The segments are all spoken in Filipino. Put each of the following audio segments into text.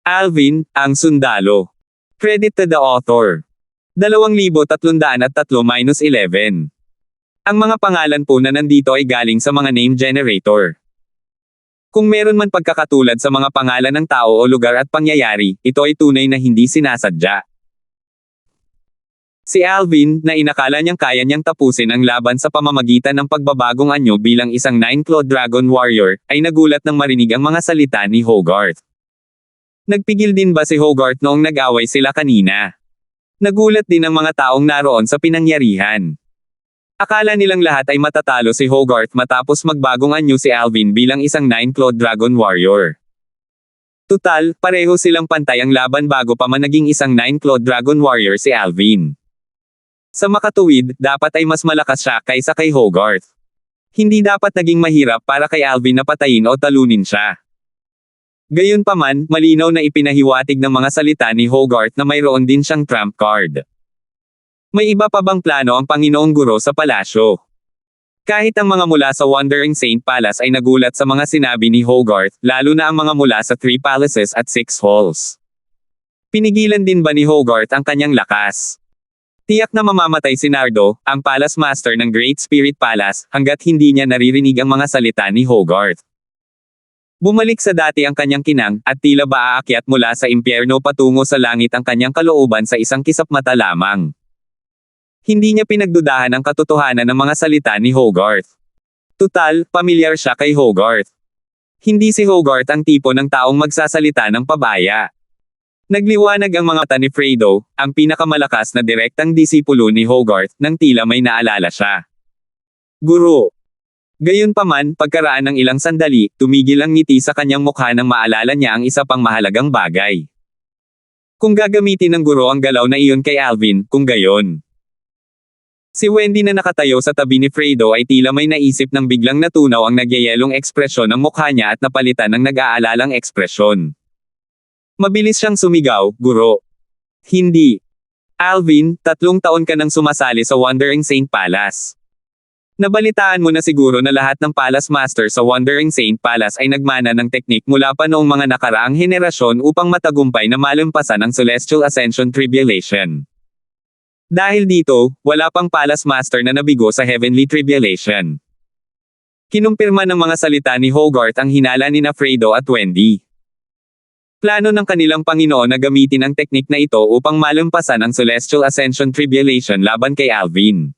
Alvin, ang sundalo. Credit to the author. 2303-11. Ang mga pangalan po na nandito ay galing sa mga name generator. Kung meron man pagkakatulad sa mga pangalan ng tao o lugar at pangyayari, ito ay tunay na hindi sinasadya. Si Alvin, na inakala niyang kaya niyang tapusin ang laban sa pamamagitan ng pagbabagong anyo bilang isang Nine-Clawed Dragon Warrior, ay nagulat nang marinig ang mga salita ni Hogarth. Nagpigil din ba si Hogarth noong nag-away sila kanina? Nagulat din ang mga taong naroon sa pinangyarihan. Akala nilang lahat ay matatalo si Hogarth matapos magbagong anyo si Alvin bilang isang Nine-Clawed Dragon Warrior. Tutal, pareho silang pantay ang laban bago pa man naging isang Nine-Clawed Dragon Warrior si Alvin. Sa makatuwid, dapat ay mas malakas siya kaysa kay Hogarth. Hindi dapat naging mahirap para kay Alvin na patayin o talunin siya. Gayunpaman, malinaw na ipinahiwatig ng mga salita ni Hogarth na mayroon din siyang trump card. May iba pa bang plano ang Panginoong Guro sa palasyo? Kahit ang mga mula sa Wandering Saint Palace ay nagulat sa mga sinabi ni Hogarth, lalo na ang mga mula sa Three Palaces at Six Halls. Pinigilan din ba ni Hogarth ang kanyang lakas? Tiyak na mamamatay si Nardo, ang Palace Master ng Great Spirit Palace, hanggat hindi niya naririnig ang mga salita ni Hogarth. Bumalik sa dati ang kanyang kinang, at tila ba aakyat mula sa impyerno patungo sa langit ang kanyang kalooban sa isang kisap-mata lamang. Hindi niya pinagdudahan ang katotohanan ng mga salita ni Hogarth. Tutal, pamilyar siya kay Hogarth. Hindi si Hogarth ang tipo ng taong magsasalita ng pabaya. Nagliwanag ang mga mata ni Fredo, ang pinakamalakas na direktang disipulo ni Hogarth, nang tila may naalala siya. Guro. Gayunpaman, pagkaraan ng ilang sandali, tumigil ang ngiti sa kanyang mukha nang maalala niya ang isa pang mahalagang bagay. Kung gagamitin ng guro ang galaw na iyon kay Alvin, kung gayon. Si Wendy na nakatayo sa tabi ni Fredo ay tila may naisip nang biglang natunaw ang nagyayelong ekspresyon ng mukha niya at napalitan ng nag-aalalang ekspresyon. Mabilis siyang sumigaw, Guro. Hindi. Alvin, 3 taon ka nang sumasali sa Wandering Saint Palace. Nabalitaan mo na siguro na lahat ng Palace Master sa Wandering Saint Palace ay nagmana ng teknik mula pa noong mga nakaraang henerasyon upang matagumpay na malampasan ang Celestial Ascension Tribulation. Dahil dito, wala pang Palace Master na nabigo sa Heavenly Tribulation. Kinumpirma ng mga salita ni Hogarth ang hinala ni Fredo at Wendy. Plano ng kanilang Panginoon na gamitin ang teknik na ito upang malampasan ang Celestial Ascension Tribulation laban kay Alvin.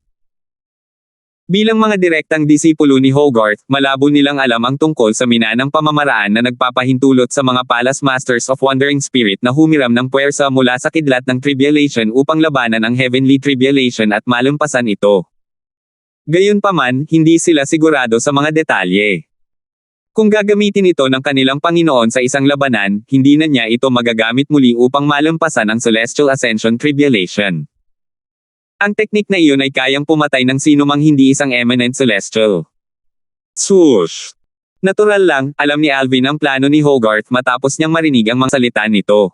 Bilang mga direktang disipulo ni Hogarth, malabo nilang alam ang tungkol sa minanang pamamaraan na nagpapahintulot sa mga Palace Masters of Wandering Spirit na humiram ng puwersa mula sa kidlat ng Tribulation upang labanan ang Heavenly Tribulation at malampasan ito. Gayunpaman, hindi sila sigurado sa mga detalye. Kung gagamitin ito ng kanilang Panginoon sa isang labanan, hindi na niya ito magagamit muli upang malampasan ang Celestial Ascension Tribulation. Ang teknik na iyon ay kayang pumatay ng sinumang hindi isang eminent celestial. Swoosh! Natural lang, alam ni Alvin ang plano ni Hogarth matapos niyang marinig ang mga salita nito.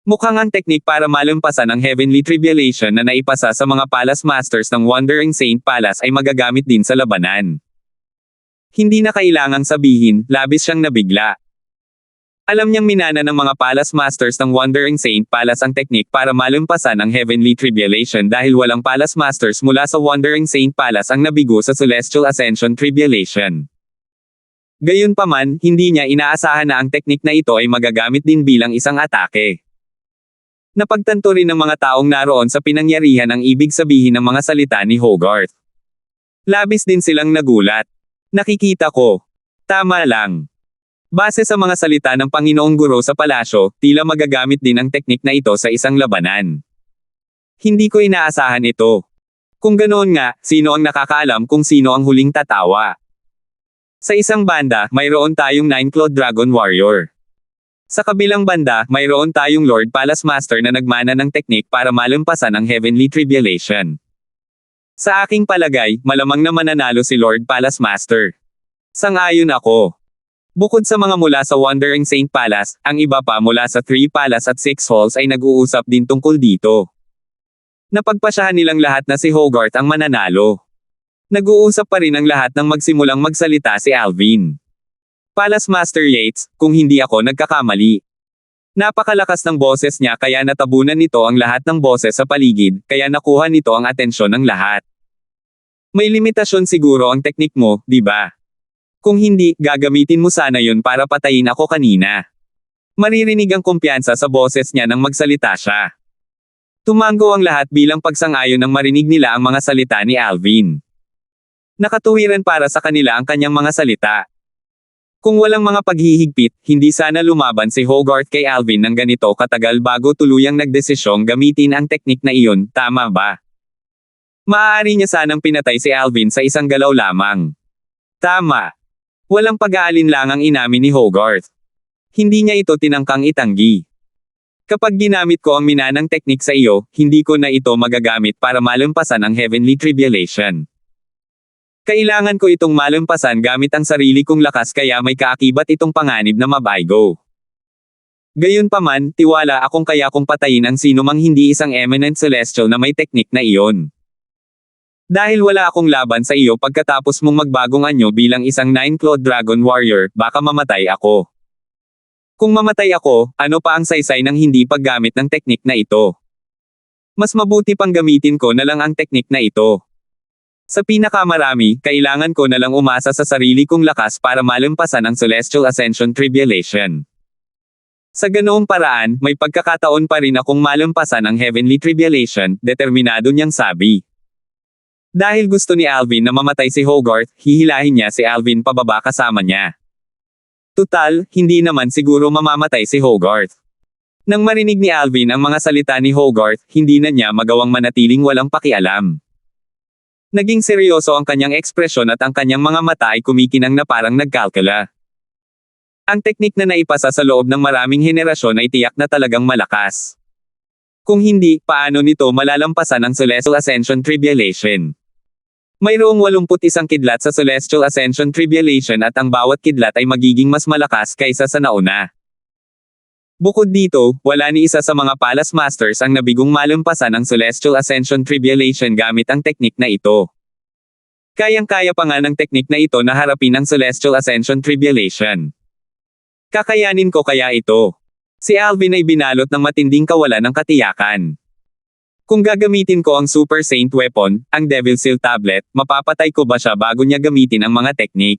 Mukhang ang teknik para malampasan ang Heavenly Tribulation na naipasa sa mga Palace Masters ng Wandering Saint Palace ay magagamit din sa labanan. Hindi na kailangang sabihin, labis siyang nabigla. Alam niyang minana ng mga Palace Masters ng Wandering Saint Palace ang teknik para malampasan ang Heavenly Tribulation dahil walang Palace Masters mula sa Wandering Saint Palace ang nabigo sa Celestial Ascension Tribulation. Gayunpaman, hindi niya inaasahan na ang teknik na ito ay magagamit din bilang isang atake. Napagtanto rin ng mga taong naroon sa pinangyarihan ang ibig sabihin ng mga salita ni Hogarth. Labis din silang nagulat. Nakikita ko. Tama lang. Base sa mga salita ng Panginoong Guro sa palasyo, tila magagamit din ang teknik na ito sa isang labanan. Hindi ko inaasahan ito. Kung ganoon nga, sino ang nakakaalam kung sino ang huling tatawa? Sa isang banda, mayroon tayong Nine-Clawed Dragon Warrior. Sa kabilang banda, mayroon tayong Lord Palace Master na nagmana ng teknik para malampasan ang Heavenly Tribulation. Sa aking palagay, malamang na mananalo si Lord Palace Master. Sang-ayon ako. Bukod sa mga mula sa Wandering Saint Palace, ang iba pa mula sa Three Palace at Six Halls ay nag-uusap din tungkol dito. Napagpasyahan nilang lahat na si Hogarth ang mananalo. Nag-uusap pa rin ang lahat nang magsimulang magsalita si Alvin. Palace Master Yates, kung hindi ako nagkakamali. Napakalakas ng boses niya kaya natabunan nito ang lahat ng boses sa paligid, kaya nakuha nito ang atensyon ng lahat. May limitasyon siguro ang teknik mo, di ba? Kung hindi, gagamitin mo sana yun para patayin ako kanina. Maririnig ang kumpiyansa sa boses niya nang magsalita siya. Tumango ang lahat bilang pagsang-ayon nang marinig nila ang mga salita ni Alvin. Nakatuwiran para sa kanila ang kanyang mga salita. Kung walang mga paghihigpit, hindi sana lumaban si Hogarth kay Alvin ng ganito katagal bago tuluyang nagdesisyong gamitin ang teknik na iyon, tama ba? Maaari niya sanang pinatay si Alvin sa isang galaw lamang. Tama. Walang pag-aalinlangang inamin ni Hogarth. Hindi niya ito tinangkang itanggi. Kapag ginamit ko ang minanang teknik sa iyo, hindi ko na ito magagamit para malampasan ang heavenly tribulation. Kailangan ko itong malampasan gamit ang sarili kong lakas kaya may kaakibat itong panganib na mabaygo. Gayunpaman, tiwala akong kaya kong patayin ang sinumang hindi isang eminent celestial na may teknik na iyon. Dahil wala akong laban sa iyo pagkatapos mong magbagong anyo bilang isang 9-clawed dragon warrior, baka mamatay ako. Kung mamatay ako, ano pa ang saysay ng hindi paggamit ng teknik na ito? Mas mabuti pang gamitin ko na lang ang teknik na ito. Sa pinakamarami, kailangan ko na lang umasa sa sarili kong lakas para malampasan ang Celestial Ascension Tribulation. Sa ganoong paraan, may pagkakataon pa rin akong malampasan ang Heavenly Tribulation, determinado niyang sabi. Dahil gusto ni Alvin na mamatay si Hogarth, hihilahin niya si Alvin pababa kasama niya. Tutal, hindi naman siguro mamamatay si Hogarth. Nang marinig ni Alvin ang mga salita ni Hogarth, hindi na niya magawang manatiling walang pakialam. Naging seryoso ang kanyang ekspresyon at ang kanyang mga mata ay kumikinang na parang nagkalkula. Ang teknik na naipasa sa loob ng maraming henerasyon ay tiyak na talagang malakas. Kung hindi, paano nito malalampasan ang Celestial Ascension Tribulation? Mayroong 81 kidlat sa Celestial Ascension Tribulation at ang bawat kidlat ay magiging mas malakas kaysa sa nauna. Bukod dito, wala ni isa sa mga Palace Masters ang nabigong malampasan ang Celestial Ascension Tribulation gamit ang teknik na ito. Kayang-kaya pa nga ng teknik na ito na harapin ang Celestial Ascension Tribulation. Kakayanin ko kaya ito? Si Alvin ay binalot ng matinding kawalan ng katiyakan. Kung gagamitin ko ang Super Saint Weapon, ang Devil Seal Tablet, mapapatay ko ba siya bago niya gamitin ang mga teknik?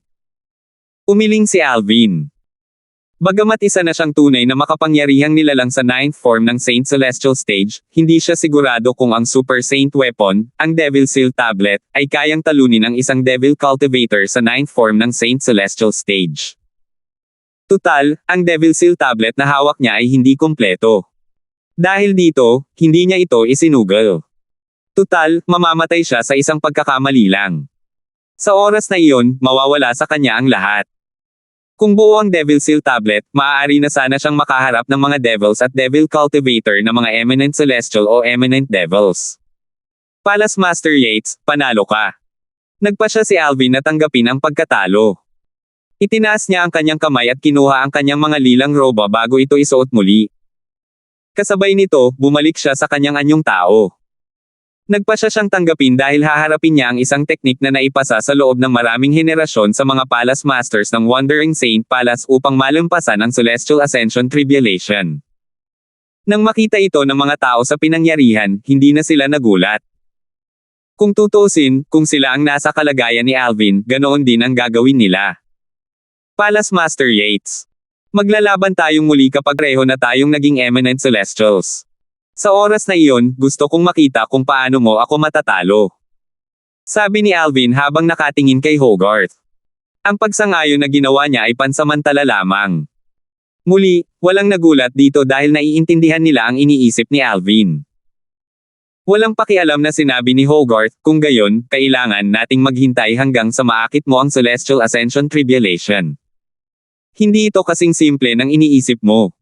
Umiling si Alvin. Bagamat isa na siyang tunay na makapangyarihang nilalang sa 9th form ng Saint Celestial Stage, hindi siya sigurado kung ang Super Saint Weapon, ang Devil Seal Tablet, ay kayang talunin ang isang Devil Cultivator sa 9th form ng Saint Celestial Stage. Tutal, ang Devil Seal Tablet na hawak niya ay hindi kumpleto. Dahil dito, hindi niya ito isinugal. Tutal, mamamatay siya sa isang pagkakamali lang. Sa oras na iyon, mawawala sa kanya ang lahat. Kung buo ang Devil Seal Tablet, maaari na sana siyang makaharap ng mga Devils at Devil Cultivator na mga Eminent Celestial o Eminent Devils. Palace Master Yates, panalo ka. Nagpa siya si Alvin na tanggapin ang pagkatalo. Itinaas niya ang kanyang kamay at kinuha ang kanyang mga lilang roba bago ito isuot muli. Kasabay nito, bumalik siya sa kanyang anyong tao. Nagpa siya siyang tanggapin dahil haharapin niya ang isang teknik na naipasa sa loob ng maraming henerasyon sa mga Palace Masters ng Wandering Saint Palace upang malampasan ang Celestial Ascension Tribulation. Nang makita ito ng mga tao sa pinangyarihan, hindi na sila nagulat. Kung tutuusin, kung sila ang nasa kalagayan ni Alvin, ganoon din ang gagawin nila. Palace Master Yates. Maglalaban tayong muli kapag pareho na tayong naging Eminent Celestials. Sa oras na iyon, gusto kong makita kung paano mo ako matatalo. Sabi ni Alvin habang nakatingin kay Hogarth. Ang pagsang-ayon na ginawa niya ay pansamantala lamang. Muli, walang nagulat dito dahil naiintindihan nila ang iniisip ni Alvin. Walang pakialam na sinabi ni Hogarth, kung gayon, kailangan nating maghintay hanggang sa maakit mo ang Celestial Ascension Tribulation. Hindi ito kasing simple ng iniisip mo.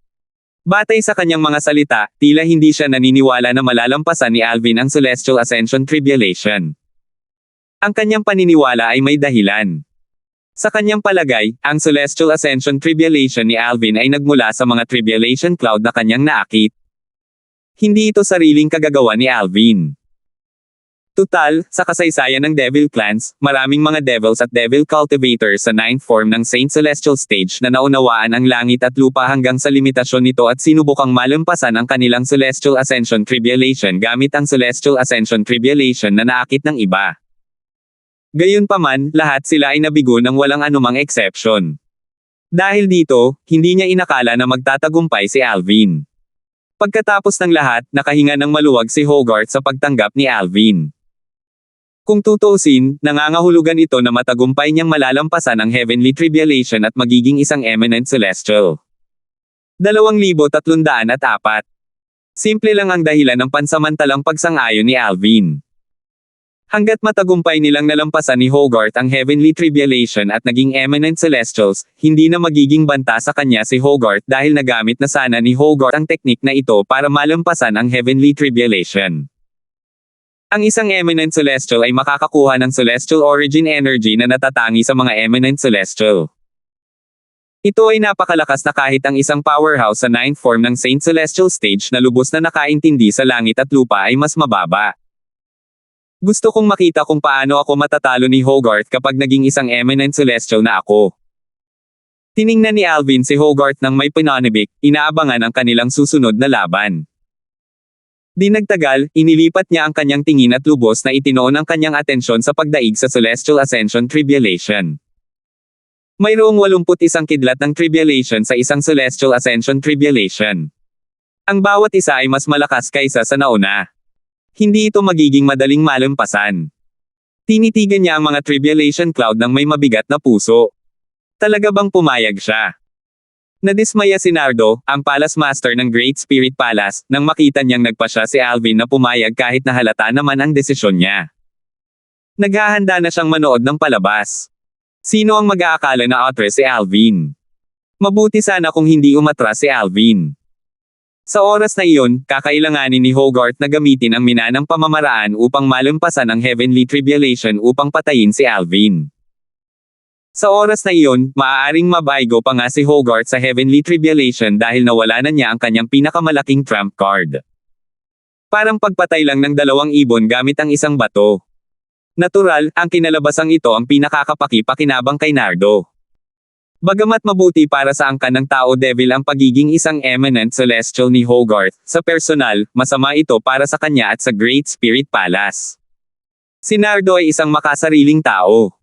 Batay sa kanyang mga salita, tila hindi siya naniniwala na malalampasan ni Alvin ang Celestial Ascension Tribulation. Ang kanyang paniniwala ay may dahilan. Sa kanyang palagay, ang Celestial Ascension Tribulation ni Alvin ay nagmula sa mga Tribulation Cloud na kanyang naakit. Hindi ito sariling kagagawa ni Alvin. Tutal, sa kasaysayan ng Devil Clans, maraming mga devils at devil cultivators sa 9th form ng Saint Celestial Stage na naunawaan ang langit at lupa hanggang sa limitasyon nito at sinubukang malampasan ang kanilang Celestial Ascension Tribulation gamit ang Celestial Ascension Tribulation na naakit ng iba. Gayunpaman, lahat sila ay nabigo ng walang anumang exception. Dahil dito, hindi niya inakala na magtatagumpay si Alvin. Pagkatapos ng lahat, nakahinga ng maluwag si Hogarth sa pagtanggap ni Alvin. Kung tutuusin, nangangahulugan ito na matagumpay niyang malalampasan ang Heavenly Tribulation at magiging isang Eminent Celestial. 2304. Simple lang ang dahilan ng pansamantalang pagsang-ayon ni Alvin. Hanggat matagumpay nilang nalampasan ni Hogarth ang Heavenly Tribulation at naging Eminent Celestials, hindi na magiging banta sa kanya si Hogarth dahil nagamit na sana ni Hogarth ang teknik na ito para malampasan ang Heavenly Tribulation. Ang isang Eminent Celestial ay makakakuha ng Celestial Origin Energy na natatangi sa mga Eminent Celestial. Ito ay napakalakas na kahit ang isang powerhouse sa 9th form ng Saint Celestial Stage na lubos na nakaintindi sa langit at lupa ay mas mababa. Gusto kong makita kung paano ako matatalo ni Hogarth kapag naging isang Eminent Celestial na ako. Tiningnan ni Alvin si Hogarth ng may pananabik, inaabangan ang kanilang susunod na laban. Di nagtagal, inilipat niya ang kanyang tingin at lubos na itinoon ang kanyang atensyon sa pagdaig sa Celestial Ascension Tribulation. Mayroong 81 kidlat ng Tribulation sa isang Celestial Ascension Tribulation. Ang bawat isa ay mas malakas kaysa sa nauna. Hindi ito magiging madaling malampasan. Tinitigan niya ang mga Tribulation Cloud ng may mabigat na puso. Talaga bang pumayag siya? Nadismaya si Nardo, ang Palace Master ng Great Spirit Palace, nang makita niyang nagpasya si Alvin na pumayag kahit na halata naman ang desisyon niya. Naghahanda na siyang manood ng palabas. Sino ang mag-aakala na atras si Alvin? Mabuti sana kung hindi umatras si Alvin. Sa oras na iyon, kakailanganin ni Hogarth na gamitin ang minanang pamamaraan upang malampasan ang Heavenly Tribulation upang patayin si Alvin. Sa oras na iyon, maaaring mabaigo pa nga si Hogarth sa Heavenly Tribulation dahil nawala na niya ang kanyang pinakamalaking trump card. Parang pagpatay lang ng 2 ibon gamit ang isang bato. Natural, ang kinalabasang ito ang pinakakapaki-pakinabang kay Nardo. Bagamat mabuti para sa angkan ng tao devil ang pagiging isang Eminent Celestial ni Hogarth, sa personal, masama ito para sa kanya at sa Great Spirit Palace. Si Nardo ay isang makasariling tao.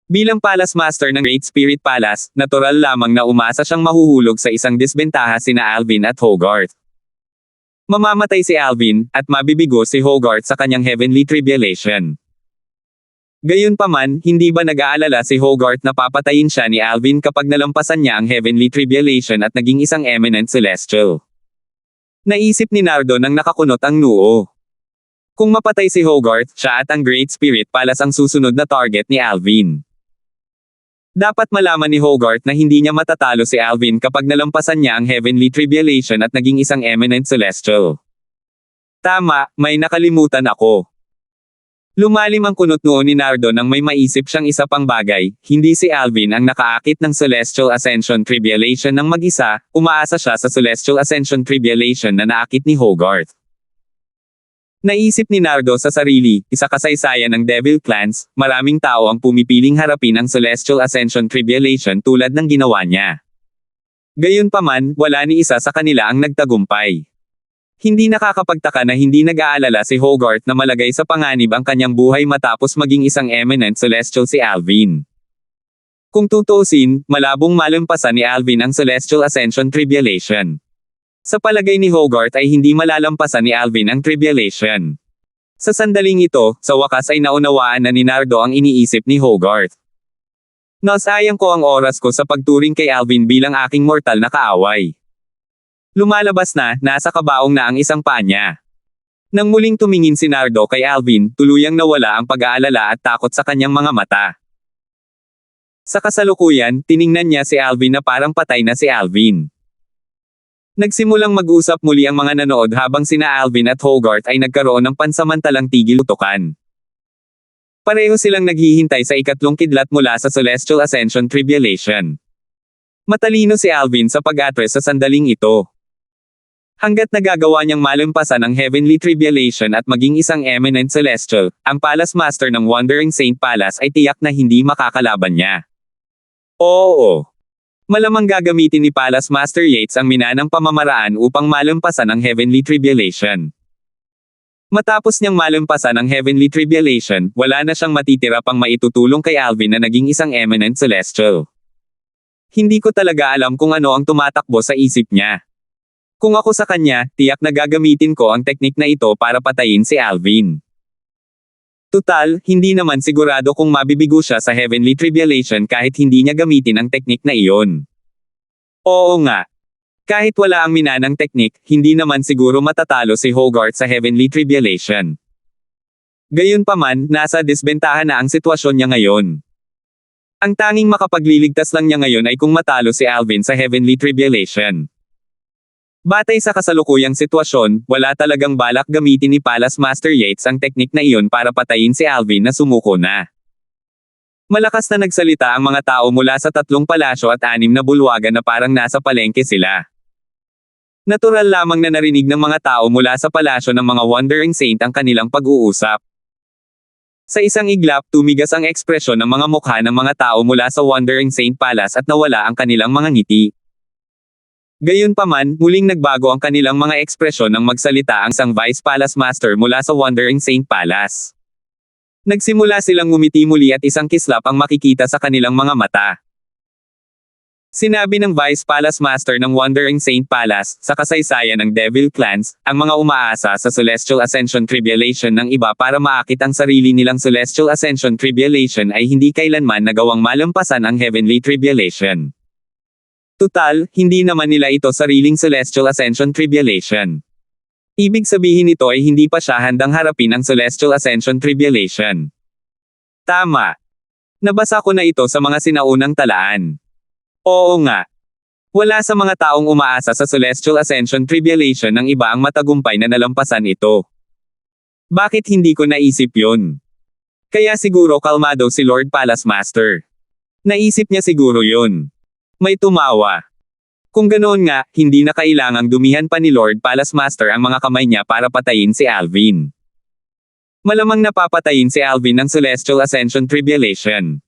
Bilang Palace Master ng Great Spirit Palace, natural lamang na umasa siyang mahuhulog sa isang disbentaha sina Alvin at Hogarth. Mamamatay si Alvin, at mabibigo si Hogarth sa kanyang Heavenly Tribulation. Gayunpaman, hindi ba nag-aalala si Hogarth na papatayin siya ni Alvin kapag nalampasan niya ang Heavenly Tribulation at naging isang Eminent Celestial? Naisip ni Nardo nang nakakunot ang noo. Kung mapatay si Hogarth, siya at ang Great Spirit Palace ang susunod na target ni Alvin. Dapat malaman ni Hogarth na hindi niya matatalo si Alvin kapag nalampasan niya ang Heavenly Tribulation at naging isang Eminent Celestial. Tama, may nakalimutan ako. Lumalim ang kunot noo ni Nardo nang may maisip siyang isa pang bagay, hindi si Alvin ang nakaakit ng Celestial Ascension Tribulation ng mag-isa, umaasa siya sa Celestial Ascension Tribulation na naakit ni Hogarth. Naisip ni Nardo sa sarili, isa kasaysayan ng Devil Clans, maraming tao ang pumipiling harapin ang Celestial Ascension Tribulation tulad ng ginawa niya. Gayunpaman, wala ni isa sa kanila ang nagtagumpay. Hindi nakakapagtaka na hindi nag-aalala si Hogarth na malagay sa panganib ang kanyang buhay matapos maging isang Eminent Celestial si Alvin. Kung tutuusin, malabong malampasan ni Alvin ang Celestial Ascension Tribulation. Sa palagay ni Hogarth ay hindi malalampasan ni Alvin ang Tribulation. Sa sandaling ito, sa wakas ay naunawaan na ni Nardo ang iniisip ni Hogarth. Nasayang ko ang oras ko sa pagturing kay Alvin bilang aking mortal na kaaway. Lumalabas na, nasa kabaong na ang isang paa niya. Nang muling tumingin si Nardo kay Alvin, tuluyang nawala ang pag-aalala at takot sa kanyang mga mata. Sa kasalukuyan, tiningnan niya si Alvin na parang patay na si Alvin. Nagsimulang mag-usap muli ang mga nanood habang sina Alvin at Hogarth ay nagkaroon ng pansamantalang tigil-utukan. Pareho silang naghihintay sa ikatlong kidlat mula sa Celestial Ascension Tribulation. Matalino si Alvin sa pag-atres sa sandaling ito. Hanggat nagagawa niyang malampasan ang heavenly tribulation at maging isang eminent celestial, ang Palace Master ng Wandering Saint Palace ay tiyak na hindi makakalaban niya. Oo. Malamang gagamitin ni Palace Master Yates ang minanang pamamaraan upang malampasan ang heavenly tribulation. Matapos niyang malampasan ang heavenly tribulation, wala na siyang matitira pang maitutulong kay Alvin na naging isang eminent celestial. Hindi ko talaga alam kung ano ang tumatakbo sa isip niya. Kung ako sa kanya, tiyak na gagamitin ko ang teknik na ito para patayin si Alvin. Tutal, hindi naman sigurado kung mabibigo siya sa heavenly tribulation kahit hindi niya gamitin ang teknik na iyon. Oo nga. Kahit wala ang minanang teknik, hindi naman siguro matatalo si Hogarth sa heavenly tribulation. Gayunpaman, nasa disbentahan na ang sitwasyon niya ngayon. Ang tanging makapagliligtas lang niya ngayon ay kung matalo si Alvin sa heavenly tribulation. Batay sa kasalukuyang sitwasyon, wala talagang balak gamitin ni Palace Master Yates ang teknik na iyon para patayin si Alvin na sumuko na. Malakas na nagsalita ang mga tao mula sa 3 palasyo at 6 na bulwagan na parang nasa palengke sila. Natural lamang na narinig ng mga tao mula sa palasyo ng mga Wandering Saint ang kanilang pag-uusap. Sa isang iglap, tumigas ang ekspresyon ng mga mukha ng mga tao mula sa Wandering Saint Palace at nawala ang kanilang mga ngiti. Gayunpaman, muling nagbago ang kanilang mga ekspresyon nang magsalita ang isang Vice Palace Master mula sa Wandering Saint Palace. Nagsimula silang ngumiti muli at isang kislap ang makikita sa kanilang mga mata. Sinabi ng Vice Palace Master ng Wandering Saint Palace, sa kasaysayan ng Devil Clans, ang mga umaasa sa Celestial Ascension Tribulation ng iba para maakit ang sarili nilang Celestial Ascension Tribulation ay hindi kailanman nagawang malampasan ang Heavenly Tribulation. Tutal, hindi naman nila ito sariling Celestial Ascension Tribulation. Ibig sabihin nito ay hindi pa siya handang harapin ang Celestial Ascension Tribulation. Tama. Nabasa ko na ito sa mga sinaunang talaan. Oo nga. Wala sa mga taong umaasa sa Celestial Ascension Tribulation ng iba ang matagumpay na nalampasan ito. Bakit hindi ko naisip yun? Kaya siguro kalmado si Lord Palace Master. Naisip niya siguro yun. May tumawa. Kung ganoon nga, hindi na kailangang dumihan pa ni Lord Palace Master ang mga kamay niya para patayin si Alvin. Malamang napapatayin si Alvin ng Celestial Ascension Tribulation.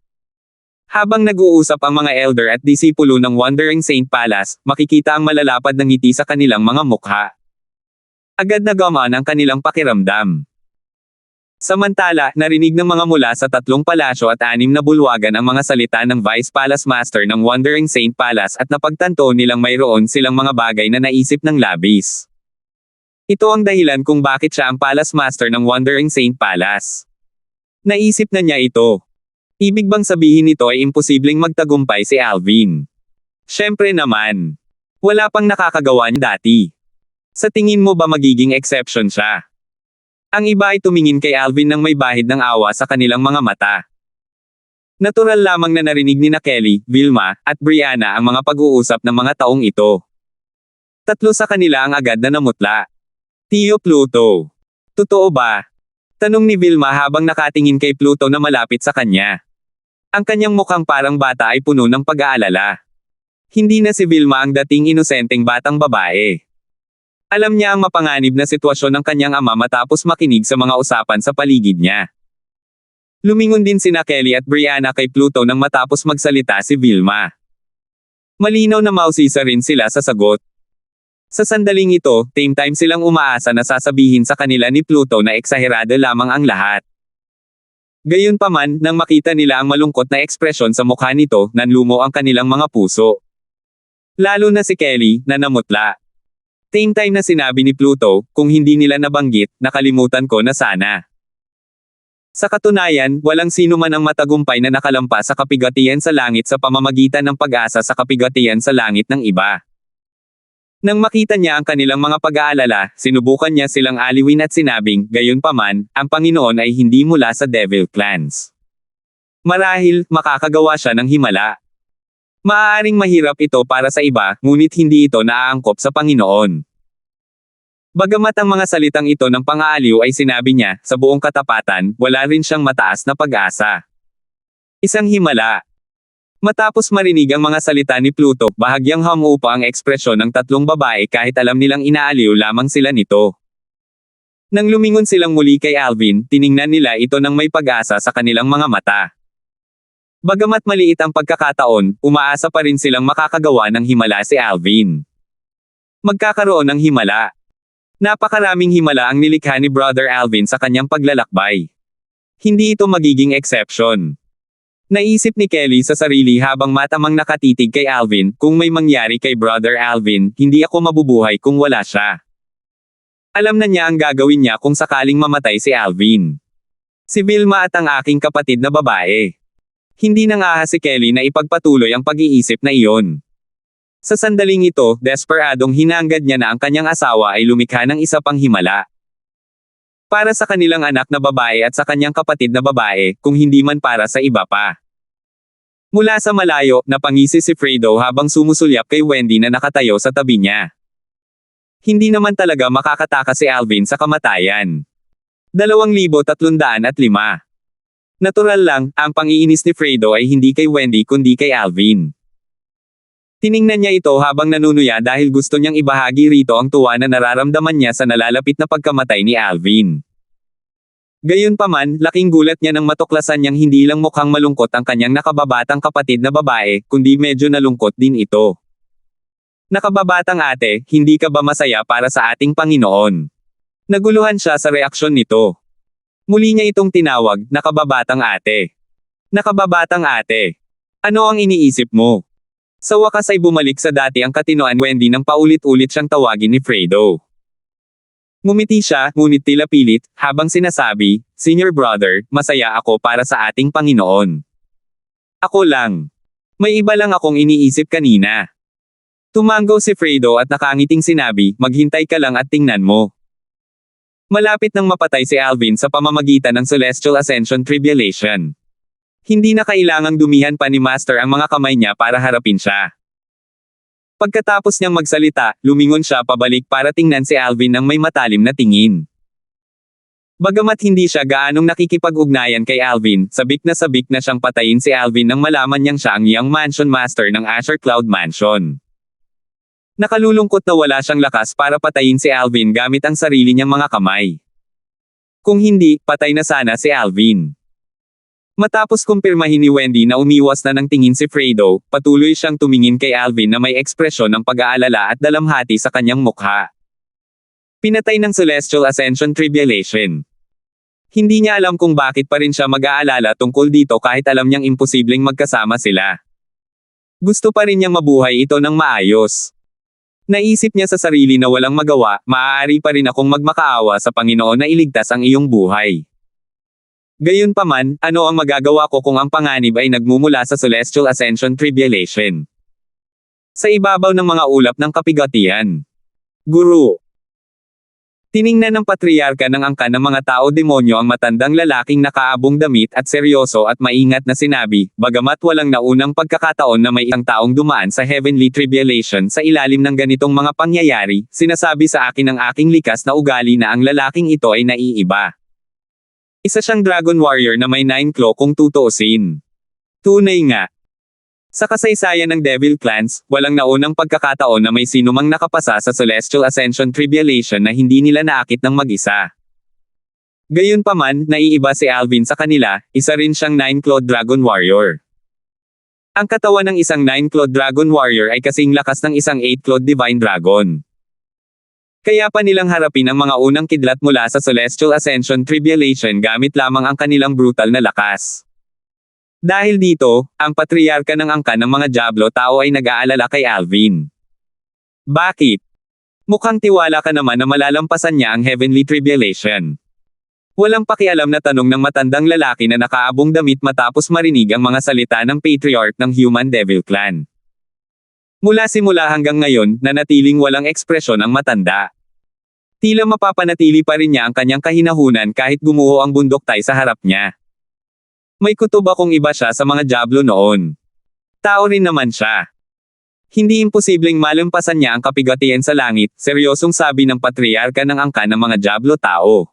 Habang nag-uusap ang mga elder at disipulo ng Wandering Saint Palace, makikita ang malalapad na ngiti sa kanilang mga mukha. Agad na gumaan ang kanilang pakiramdam. Samantala, narinig ng mga mula sa 3 palasyo at 6 na bulwagan ang mga salita ng Vice Palace Master ng Wandering Saint Palace at napagtanto nilang mayroon silang mga bagay na naisip ng labis. Ito ang dahilan kung bakit siya ang Palace Master ng Wandering Saint Palace. Naisip na niya ito. Ibig bang sabihin nito ay imposibleng magtagumpay si Alvin? Syempre naman. Wala pang nakakagawa niya dati. Sa tingin mo ba magiging exception siya? Ang iba ay tumingin kay Alvin nang may bahid ng awa sa kanilang mga mata. Natural lamang na narinig ni Kelly, Vilma, at Brianna ang mga pag-uusap ng mga taong ito. 3 sa kanila ang agad na namutla. Tio Pluto. Totoo ba? Tanong ni Vilma habang nakatingin kay Pluto na malapit sa kanya. Ang kanyang mukhang parang bata ay puno ng pag-aalala. Hindi na si Vilma ang dating inosenteng batang babae. Alam niya ang mapanganib na sitwasyon ng kanyang ama matapos makinig sa mga usapan sa paligid niya. Lumingon din sina Kelly at Brianna kay Pluto nang matapos magsalita si Vilma. Malinaw na mausisa rin sila sa sagot. Sa sandaling ito, same time silang umaasa na sasabihin sa kanila ni Pluto na eksaherado lamang ang lahat. Gayunpaman, nang makita nila ang malungkot na ekspresyon sa mukha nito, nanlumo ang kanilang mga puso. Lalo na si Kelly, na namutla. Same time na sinabi ni Pluto, kung hindi nila nabanggit, nakalimutan ko na sana. Sa katunayan, walang sino man ang matagumpay na nakalampas sa kapigatian sa langit sa pamamagitan ng pag-asa sa kapigatian sa langit ng iba. Nang makita niya ang kanilang mga pag-aalala, sinubukan niya silang aliwin at sinabing, gayunpaman, ang Panginoon ay hindi mula sa Devil Clans. Marahil, makakagawa siya ng himala. Maaaring mahirap ito para sa iba, ngunit hindi ito naaangkop sa Panginoon. Bagamat ang mga salitang ito ng pang-aaliw ay sinabi niya, sa buong katapatan, wala rin siyang mataas na pag-asa. Isang himala. Matapos marinig ang mga salita ni Pluto, bahagyang humupa ang ekspresyon ng tatlong babae kahit alam nilang inaaliw lamang sila nito. Nang lumingon silang muli kay Alvin, tiningnan nila ito ng may pag-asa sa kanilang mga mata. Bagamat maliit ang pagkakataon, umaasa pa rin silang makakagawa ng himala si Alvin. Magkakaroon ng himala. Napakaraming himala ang nilikha ni Brother Alvin sa kanyang paglalakbay. Hindi ito magiging exception. Naisip ni Kelly sa sarili habang matamang nakatitig kay Alvin, kung may mangyari kay Brother Alvin, hindi ako mabubuhay kung wala siya. Alam na niya ang gagawin niya kung sakaling mamatay si Alvin. Si Vilma at ang aking kapatid na babae. Hindi nangahas si Kelly na ipagpatuloy ang pag-iisip na iyon. Sa sandaling ito, desperadong hinanggad niya na ang kanyang asawa ay lumikha ng isa pang himala. Para sa kanilang anak na babae at sa kanyang kapatid na babae, kung hindi man para sa iba pa. Mula sa malayo, napangisi si Fredo habang sumusulyap kay Wendy na nakatayo sa tabi niya. Hindi naman talaga makakataka si Alvin sa kamatayan. 2,305. Natural lang, ang pangiinis ni Fredo ay hindi kay Wendy kundi kay Alvin. Tiningnan niya ito habang nanunuya dahil gusto niyang ibahagi rito ang tuwa na nararamdaman niya sa nalalapit na pagkamatay ni Alvin. Gayunpaman, laking gulat niya nang matuklasan niyang hindi lang mukhang malungkot ang kanyang nakababatang kapatid na babae, kundi medyo nalungkot din ito. Nakababatang ate, hindi ka ba masaya para sa ating Panginoon? Naguluhan siya sa reaksyon nito. Muli niya itong tinawag, nakababatang ate. Nakababatang ate. Ano ang iniisip mo? Sa wakas ay bumalik sa dati ang katinoan Wendy nang paulit-ulit siyang tawagin ni Fredo. Ngumiti siya, ngunit tila pilit, habang sinasabi, Senior brother, masaya ako para sa ating Panginoon. Ako lang. May iba lang akong iniisip kanina. Tumango si Fredo at nakangiting sinabi, maghintay ka lang at tingnan mo. Malapit nang mapatay si Alvin sa pamamagitan ng Celestial Ascension Tribulation. Hindi na kailangang dumihan pa ni Master ang mga kamay niya para harapin siya. Pagkatapos niyang magsalita, lumingon siya pabalik para tingnan si Alvin ng may matalim na tingin. Bagamat hindi siya gaanong nakikipag-ugnayan kay Alvin, sabik na siyang patayin si Alvin nang malaman niyang siya ang Young Mansion Master ng Asher Cloud Mansion. Nakalulungkot na wala siyang lakas para patayin si Alvin gamit ang sarili niyang mga kamay. Kung hindi, patay na sana si Alvin. Matapos kumpirmahin ni Wendy na umiwas na ng tingin si Fredo, patuloy siyang tumingin kay Alvin na may ekspresyon ng pag-aalala at dalamhati sa kanyang mukha. Pinatay ng Celestial Ascension Tribulation. Hindi niya alam kung bakit pa rin siya mag-aalala tungkol dito kahit alam niyang imposibleng magkasama sila. Gusto pa rin niyang mabuhay ito ng maayos. Naisip niya sa sarili na walang magawa, maaari pa rin akong magmakaawa sa Panginoon na iligtas ang iyong buhay. Gayunpaman, ano ang magagawa ko kung ang panganib ay nagmumula sa Celestial Ascension Tribulation? Sa ibabaw ng mga ulap ng kapigatian. Guru. Tiningnan ng patriarka ng angkan ng mga tao-demonyo ang matandang lalaking nakaabong damit at seryoso at maingat na sinabi, bagamat walang naunang pagkakataon na may isang taong dumaan sa heavenly tribulation sa ilalim ng ganitong mga pangyayari, sinasabi sa akin ng aking likas na ugali na ang lalaking ito ay naiiba. Isa siyang dragon warrior na may 9 claw kung tutuusin. Tunay nga. Sa kasaysayan ng Devil Clans, walang naunang pagkakataon na may sinumang nakapasa sa Celestial Ascension Tribulation na hindi nila naakit ng mag-isa. Gayunpaman, naiiba si Alvin sa kanila, isa rin siyang 9-clawed Dragon Warrior. Ang katawan ng isang 9-clawed Dragon Warrior ay kasing lakas ng isang 8-clawed Divine Dragon. Kaya pa nilang harapin ang mga unang kidlat mula sa Celestial Ascension Tribulation gamit lamang ang kanilang brutal na lakas. Dahil dito, ang patriarka ng angkan ng mga Diablo tao ay nag-aalala kay Alvin. Bakit? Mukhang tiwala ka naman na malalampasan niya ang heavenly tribulation. Walang pakialam na tanong ng matandang lalaki na nakaabong damit matapos marinig ang mga salita ng patriarch ng Human Devil Clan. Mula simula hanggang ngayon, nanatiling walang ekspresyon ang matanda. Tila mapapanatili pa rin niya ang kanyang kahinahunan kahit gumuho ang bundoktay sa harap niya. May kutob akong iba siya sa mga Diablo noon. Tao rin naman siya. Hindi imposibleng malampasan niya ang kapigatian sa langit, seryosong sabi ng patriarka ng angkan ng mga Diablo tao.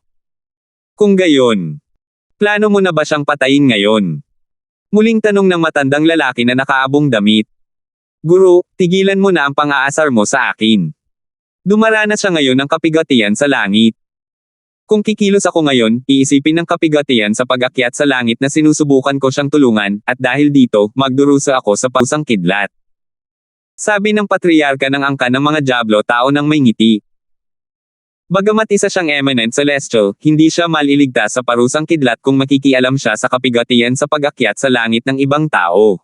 Kung gayon, plano mo na ba siyang patayin ngayon? Muling tanong ng matandang lalaki na nakaabong damit. Guro, tigilan mo na ang pang-aasar mo sa akin. Dumaranas siya ngayon ng kapigatian sa langit. Kung kikilos ako ngayon, iisipin ng kapigatian sa pag-akyat sa langit na sinusubukan ko siyang tulungan, at dahil dito, magdurusa ako sa parusang kidlat. Sabi ng patriarka ng angkan ng mga dyablo, tao ng may ngiti. Bagamat isa siyang eminent celestial, hindi siya maliligtas sa parusang kidlat kung makikialam siya sa kapigatian sa pag-akyat sa langit ng ibang tao.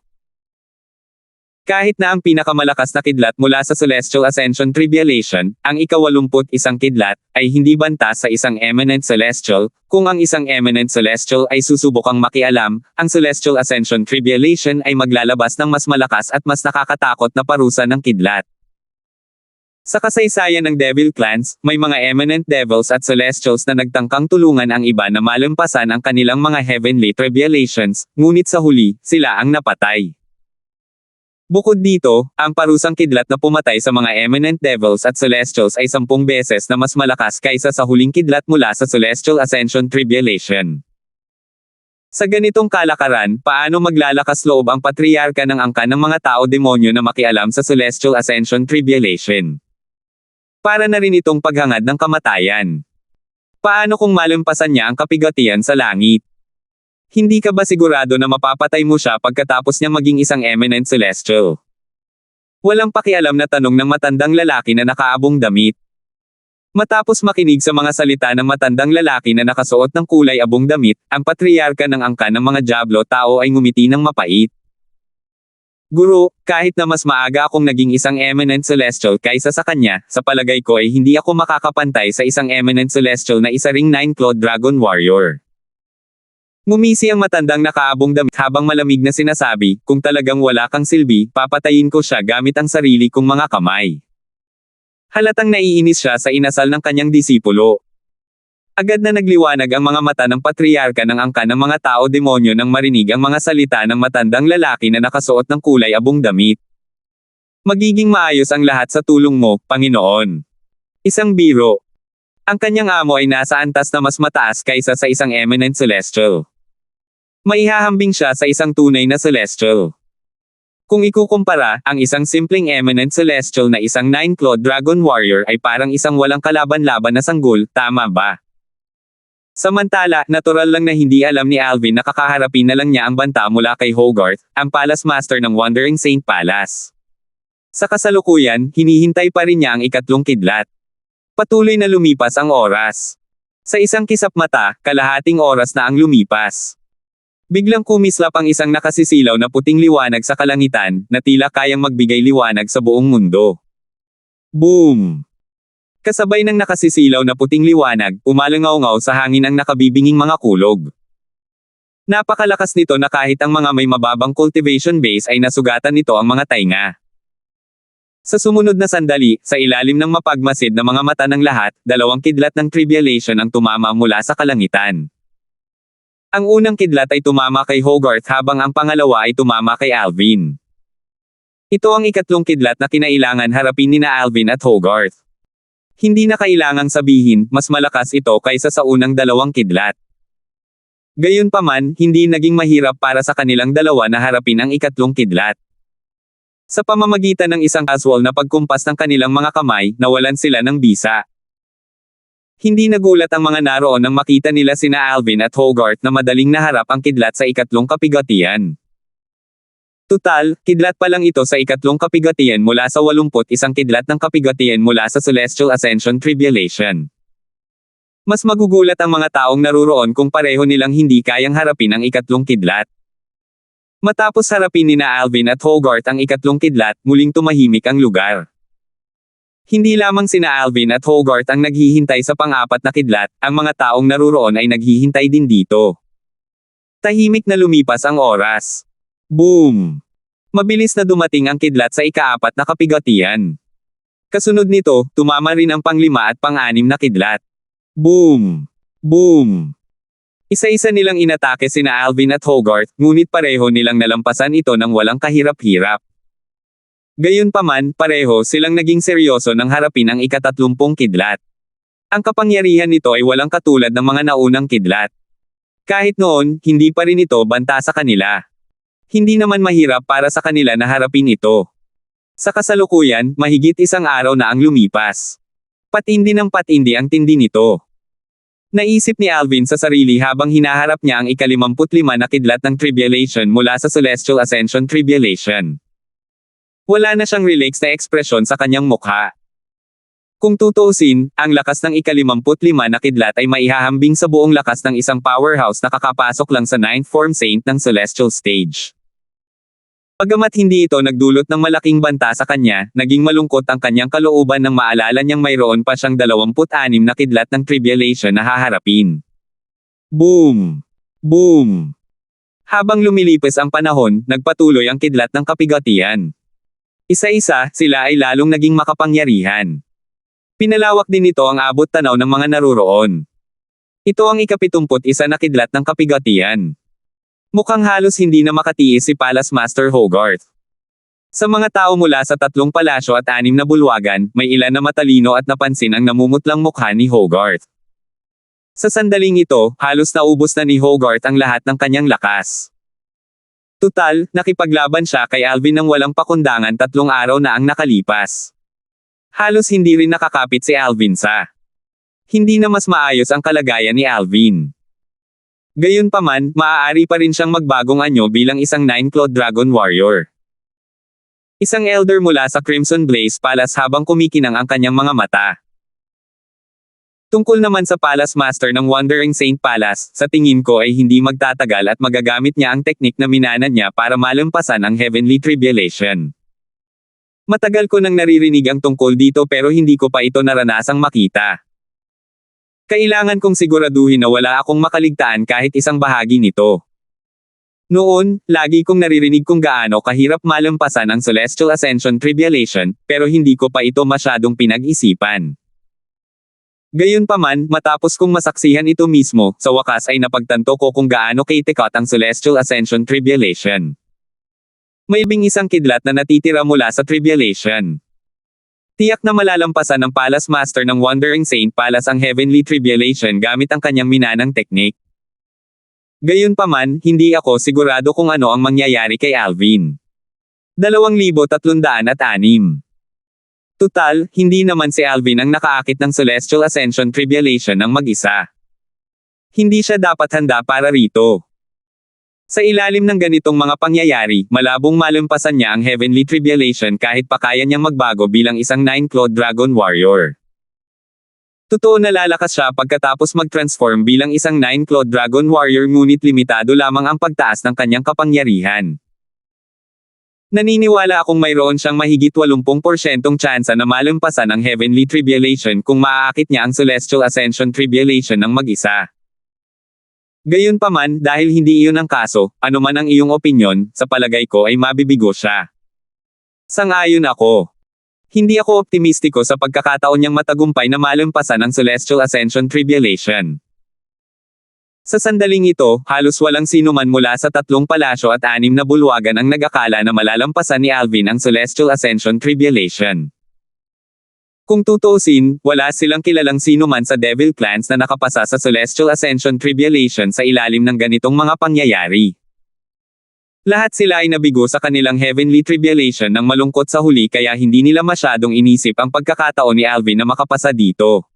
Kahit na ang pinakamalakas na kidlat mula sa Celestial Ascension Tribulation, ang ika-81 kidlat, ay hindi banta sa isang eminent celestial. Kung ang isang eminent celestial ay susubukang makialam, ang Celestial Ascension Tribulation ay maglalabas ng mas malakas at mas nakakatakot na parusa ng kidlat. Sa kasaysayan ng Devil Clans, may mga eminent devils at celestials na nagtangkang tulungan ang iba na malampasan ang kanilang mga heavenly tribulations, ngunit sa huli, sila ang napatay. Bukod dito, ang parusang kidlat na pumatay sa mga eminent devils at celestials ay 10 beses na mas malakas kaysa sa huling kidlat mula sa Celestial Ascension Tribulation. Sa ganitong kalakaran, paano maglalakas loob ang patriarka ng angkan ng mga tao-demonyo na makialam sa Celestial Ascension Tribulation? Para na rin itong paghangad ng kamatayan. Paano kung malampasan niya ang kapigatian sa langit? Hindi ka ba sigurado na mapapatay mo siya pagkatapos niya maging isang eminent celestial? Walang pakialam na tanong ng matandang lalaki na nakaabong damit. Matapos makinig sa mga salita ng matandang lalaki na nakasuot ng kulay abong damit, ang patriarka ng angkan ng mga dyablo tao ay ngumiti ng mapait. Guro, kahit na mas maaga akong naging isang eminent celestial kaysa sa kanya, sa palagay ko ay hindi ako makakapantay sa isang eminent celestial na isa ring 9-clawed dragon warrior. Ngumisi ang matandang nakaabong damit habang malamig na sinasabi, kung talagang wala kang silbi, papatayin ko siya gamit ang sarili kong mga kamay. Halatang naiinis siya sa inasal ng kanyang disipulo. Agad na nagliwanag ang mga mata ng patriarka ng angkan ng mga tao-demonyo nang marinig ang mga salita ng matandang lalaki na nakasuot ng kulay abong damit. Magiging maayos ang lahat sa tulong mo, Panginoon. Isang biro. Ang kanyang amo ay nasa antas na mas mataas kaysa sa isang eminent celestial. Maihahambing siya sa isang tunay na celestial. Kung ikukumpara, ang isang simpleng eminent celestial na isang 9-clawed dragon warrior ay parang isang walang kalaban-laban na sanggol, tama ba? Samantala, natural lang na hindi alam ni Alvin na kakaharapin na lang niya ang banta mula kay Hogarth, ang Palace Master ng Wandering Saint Palace. Sa kasalukuyan, hinihintay pa rin niya ang ikatlong kidlat. Patuloy na lumipas ang oras. Sa isang kisap mata, kalahating oras na ang lumipas. Biglang kumislap ang isang nakasisilaw na puting liwanag sa kalangitan, na tila kayang magbigay liwanag sa buong mundo. Boom! Kasabay ng nakasisilaw na puting liwanag, umalangaw-ngaw sa hangin ang nakabibinging mga kulog. Napakalakas nito na kahit ang mga may mababang cultivation base ay nasugatan nito ang mga tainga. Sa sumunod na sandali, sa ilalim ng mapagmasid na mga mata ng lahat, 2 kidlat ng tribulation ang tumama mula sa kalangitan. Ang unang kidlat ay tumama kay Hogarth habang ang pangalawa ay tumama kay Alvin. Ito ang ikatlong kidlat na kinailangan harapin nina Alvin at Hogarth. Hindi na kailangang sabihin, mas malakas ito kaysa sa unang 2 kidlat. Gayunpaman, hindi naging mahirap para sa kanilang dalawa na harapin ang ikatlong kidlat. Sa pamamagitan ng isang casual na pagkumpas ng kanilang mga kamay, nawalan sila ng bisa. Hindi nagulat ang mga naroon nang makita nila sina Alvin at Hogarth na madaling naharap ang kidlat sa ikatlong kapigatian. Tutal, kidlat pa lang ito sa ikatlong kapigatian mula sa 81 kidlat ng kapigatian mula sa Celestial Ascension Tribulation. Mas magugulat ang mga taong naruroon kung pareho nilang hindi kayang harapin ang ikatlong kidlat. Matapos harapin nina Alvin at Hogarth ang ikatlong kidlat, muling tumahimik ang lugar. Hindi lamang sina Alvin at Hogarth ang naghihintay sa pang-apat na kidlat, ang mga taong naruroon ay naghihintay din dito. Tahimik na lumipas ang oras. Boom! Mabilis na dumating ang kidlat sa ika-4 na kapigatian. Kasunod nito, tumama rin ang pang-5 at pang-6 na kidlat. Boom! Boom! Isa-isa nilang inatake sina Alvin at Hogarth, ngunit pareho nilang nalampasan ito ng walang kahirap-hirap. Gayunpaman, pareho silang naging seryoso nang harapin ang ika-30 kidlat. Ang kapangyarihan nito ay walang katulad ng mga naunang kidlat. Kahit noon, hindi pa rin ito banta sa kanila. Hindi naman mahirap para sa kanila na harapin ito. Sa kasalukuyan, mahigit isang araw na ang lumipas. Patindi ng patindi ang tindi nito. Naisip ni Alvin sa sarili habang hinaharap niya ang ika-55 na kidlat ng tribulation mula sa Celestial Ascension Tribulation. Wala na siyang relaxed na ekspresyon sa kanyang mukha. Kung tutuusin, ang lakas ng ika-55 na kidlat ay maihahambing sa buong lakas ng isang powerhouse na kakapasok lang sa 9th form saint ng Celestial Stage. Bagamat hindi ito nagdulot ng malaking banta sa kanya, naging malungkot ang kanyang kalooban nang maalala niyang mayroon pa siyang 26 na kidlat ng tribulation na haharapin. Boom! Boom! Habang lumilipas ang panahon, nagpatuloy ang kidlat ng kapigatian. Isa-isa, sila ay lalong naging makapangyarihan. Pinalawak din ito ang abot tanaw ng mga naruroon. Ito ang ika-71 na kidlat ng kapigatian. Mukhang halos hindi na makatiis si Palace Master Hogarth. Sa mga tao mula sa 3 palasyo at 6 na bulwagan, may ilan na matalino at napansin ang namumutlang mukha ni Hogarth. Sa sandaling ito, halos naubos na ni Hogarth ang lahat ng kanyang lakas. Tutal, nakipaglaban siya kay Alvin nang walang pakundangan 3 araw na ang nakalipas. Halos hindi rin nakakapit si Alvin sa hindi na mas maayos ang kalagayan ni Alvin. Gayunpaman, maaari pa rin siyang magbagong anyo bilang isang 9-clawed dragon warrior. Isang elder mula sa Crimson Blaze Palace habang kumikinang ang kanyang mga mata. Tungkol naman sa Palace Master ng Wandering Saint Palace, sa tingin ko ay hindi magtatagal at magagamit niya ang teknik na minanan niya para malampasan ang Heavenly Tribulation. Matagal ko nang naririnig ang tungkol dito pero hindi ko pa ito naranasang makita. Kailangan kong siguraduhin na wala akong makaligtaan kahit isang bahagi nito. Noon, lagi kong naririnig kung gaano kahirap malampasan ang Celestial Ascension Tribulation, pero hindi ko pa ito masyadong pinag-isipan. Gayunpaman, matapos kong masaksihan ito mismo, sa wakas ay napagtanto ko kung gaano kaitikot ang Celestial Ascension Tribulation. May isang kidlat na natitira mula sa Tribulation. Tiyak na malalampasan ng Palace Master ng Wandering Saint Palace ang Heavenly Tribulation gamit ang kanyang minanang teknik. Gayunpaman, hindi ako sigurado kung ano ang mangyayari kay Alvin. 2306. Tutal, hindi naman si Alvin ang nakaakit ng Celestial Ascension Tribulation ng mag-isa. Hindi siya dapat handa para rito. Sa ilalim ng ganitong mga pangyayari, malabong malampasan niya ang Heavenly Tribulation kahit pa kaya niyang magbago bilang isang 9-clawed dragon warrior. Totoo na lalakas siya pagkatapos mag-transform bilang isang 9-clawed dragon warrior ngunit limitado lamang ang pagtaas ng kanyang kapangyarihan. Naniniwala akong mayroon siyang mahigit 80% tsansa na malampasan ang Heavenly Tribulation kung maaakit niya ang Celestial Ascension Tribulation ng mag-isa. Gayunpaman, dahil hindi iyon ang kaso, anuman ang iyong opinyon, sa palagay ko ay mabibigo siya. Sang-ayon ako. Hindi ako optimistiko sa pagkakataon niyang matagumpay na malampasan ang Celestial Ascension Tribulation. Sa sandaling ito, halos walang sinuman mula sa 3 palasyo at 6 na bulwagan ang nag-akala na malalampasan ni Alvin ang Celestial Ascension Tribulation. Kung tutuusin, wala silang kilalang sinuman sa Devil Clans na nakapasa sa Celestial Ascension Tribulation sa ilalim ng ganitong mga pangyayari. Lahat sila ay nabigo sa kanilang Heavenly Tribulation ng malungkot sa huli kaya hindi nila masyadong inisip ang pagkakataon ni Alvin na makapasa dito.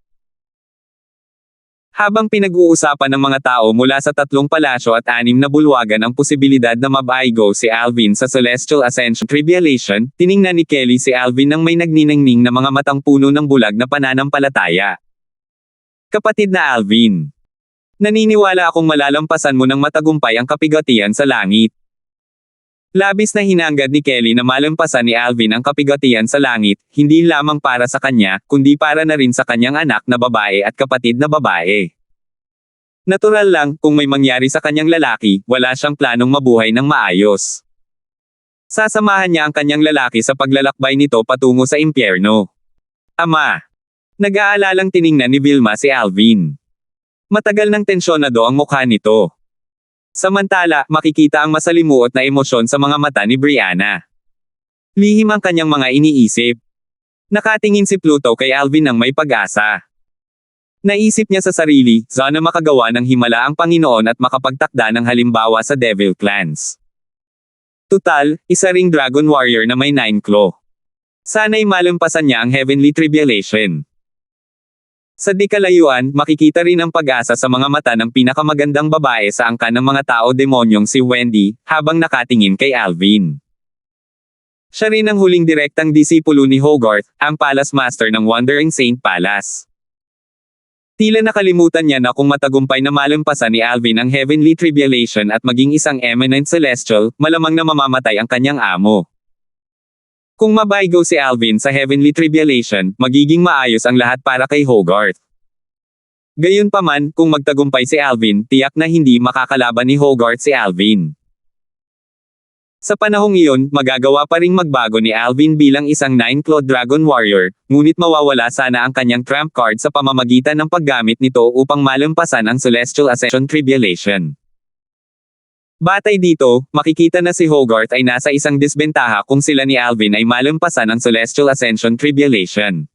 Habang pinag-uusapan ng mga tao mula sa 3 palasyo at 6 na bulwagan ang posibilidad na mabaigo si Alvin sa Celestial Ascension Tribulation, tiningnan ni Kelly si Alvin nang may nagniningning na mga matang puno ng bulag na pananampalataya. Kapatid na Alvin, naniniwala akong malalampasan mo ng matagumpay ang kapigatian sa langit. Labis na hinanggad ni Kelly na malampasan ni Alvin ang kapigatian sa langit, hindi lamang para sa kanya, kundi para na rin sa kanyang anak na babae at kapatid na babae. Natural lang, kung may mangyari sa kanyang lalaki, wala siyang planong mabuhay ng maayos. Sasamahan niya ang kanyang lalaki sa paglalakbay nito patungo sa impyerno. Ama! Nag-aalalang tiningnan ni Vilma si Alvin. Matagal nang tensyonado ang mukha nito. Samantala, makikita ang masalimuot na emosyon sa mga mata ni Brianna. Lihim ang kanyang mga iniisip. Nakatingin si Pluto kay Alvin ng may pag-asa. Naisip niya sa sarili, sana makagawa ng himala ang Panginoon at makapagtakda ng halimbawa sa Devil Clans. Tutal, isa ring Dragon Warrior na may 9 claw. Sana'y malampasan niya ang Heavenly Tribulation. Sa di kalayuan, makikita rin ang pag-asa sa mga mata ng pinakamagandang babae sa angkan ng mga tao-demonyong si Wendy, habang nakatingin kay Alvin. Siya rin ang huling direktang disipulo ni Hogarth, ang Palace Master ng Wandering Saint Palace. Tila nakalimutan niya na kung matagumpay na malampasan ni Alvin ang Heavenly Tribulation at maging isang eminent celestial, malamang na mamamatay ang kanyang amo. Kung mabaygo si Alvin sa Heavenly Tribulation, magiging maayos ang lahat para kay Hogarth. Gayunpaman, kung magtagumpay si Alvin, tiyak na hindi makakalaban ni Hogarth si Alvin. Sa panahong iyon, magagawa pa ring magbago ni Alvin bilang isang 9-clawed Dragon Warrior, ngunit mawawala sana ang kanyang trump card sa pamamagitan ng paggamit nito upang malampasan ang Celestial Ascension Tribulation. Batay dito, makikita na si Hogarth ay nasa isang disbentaha kung sila ni Alvin ay malampasan ang Celestial Ascension Tribulation.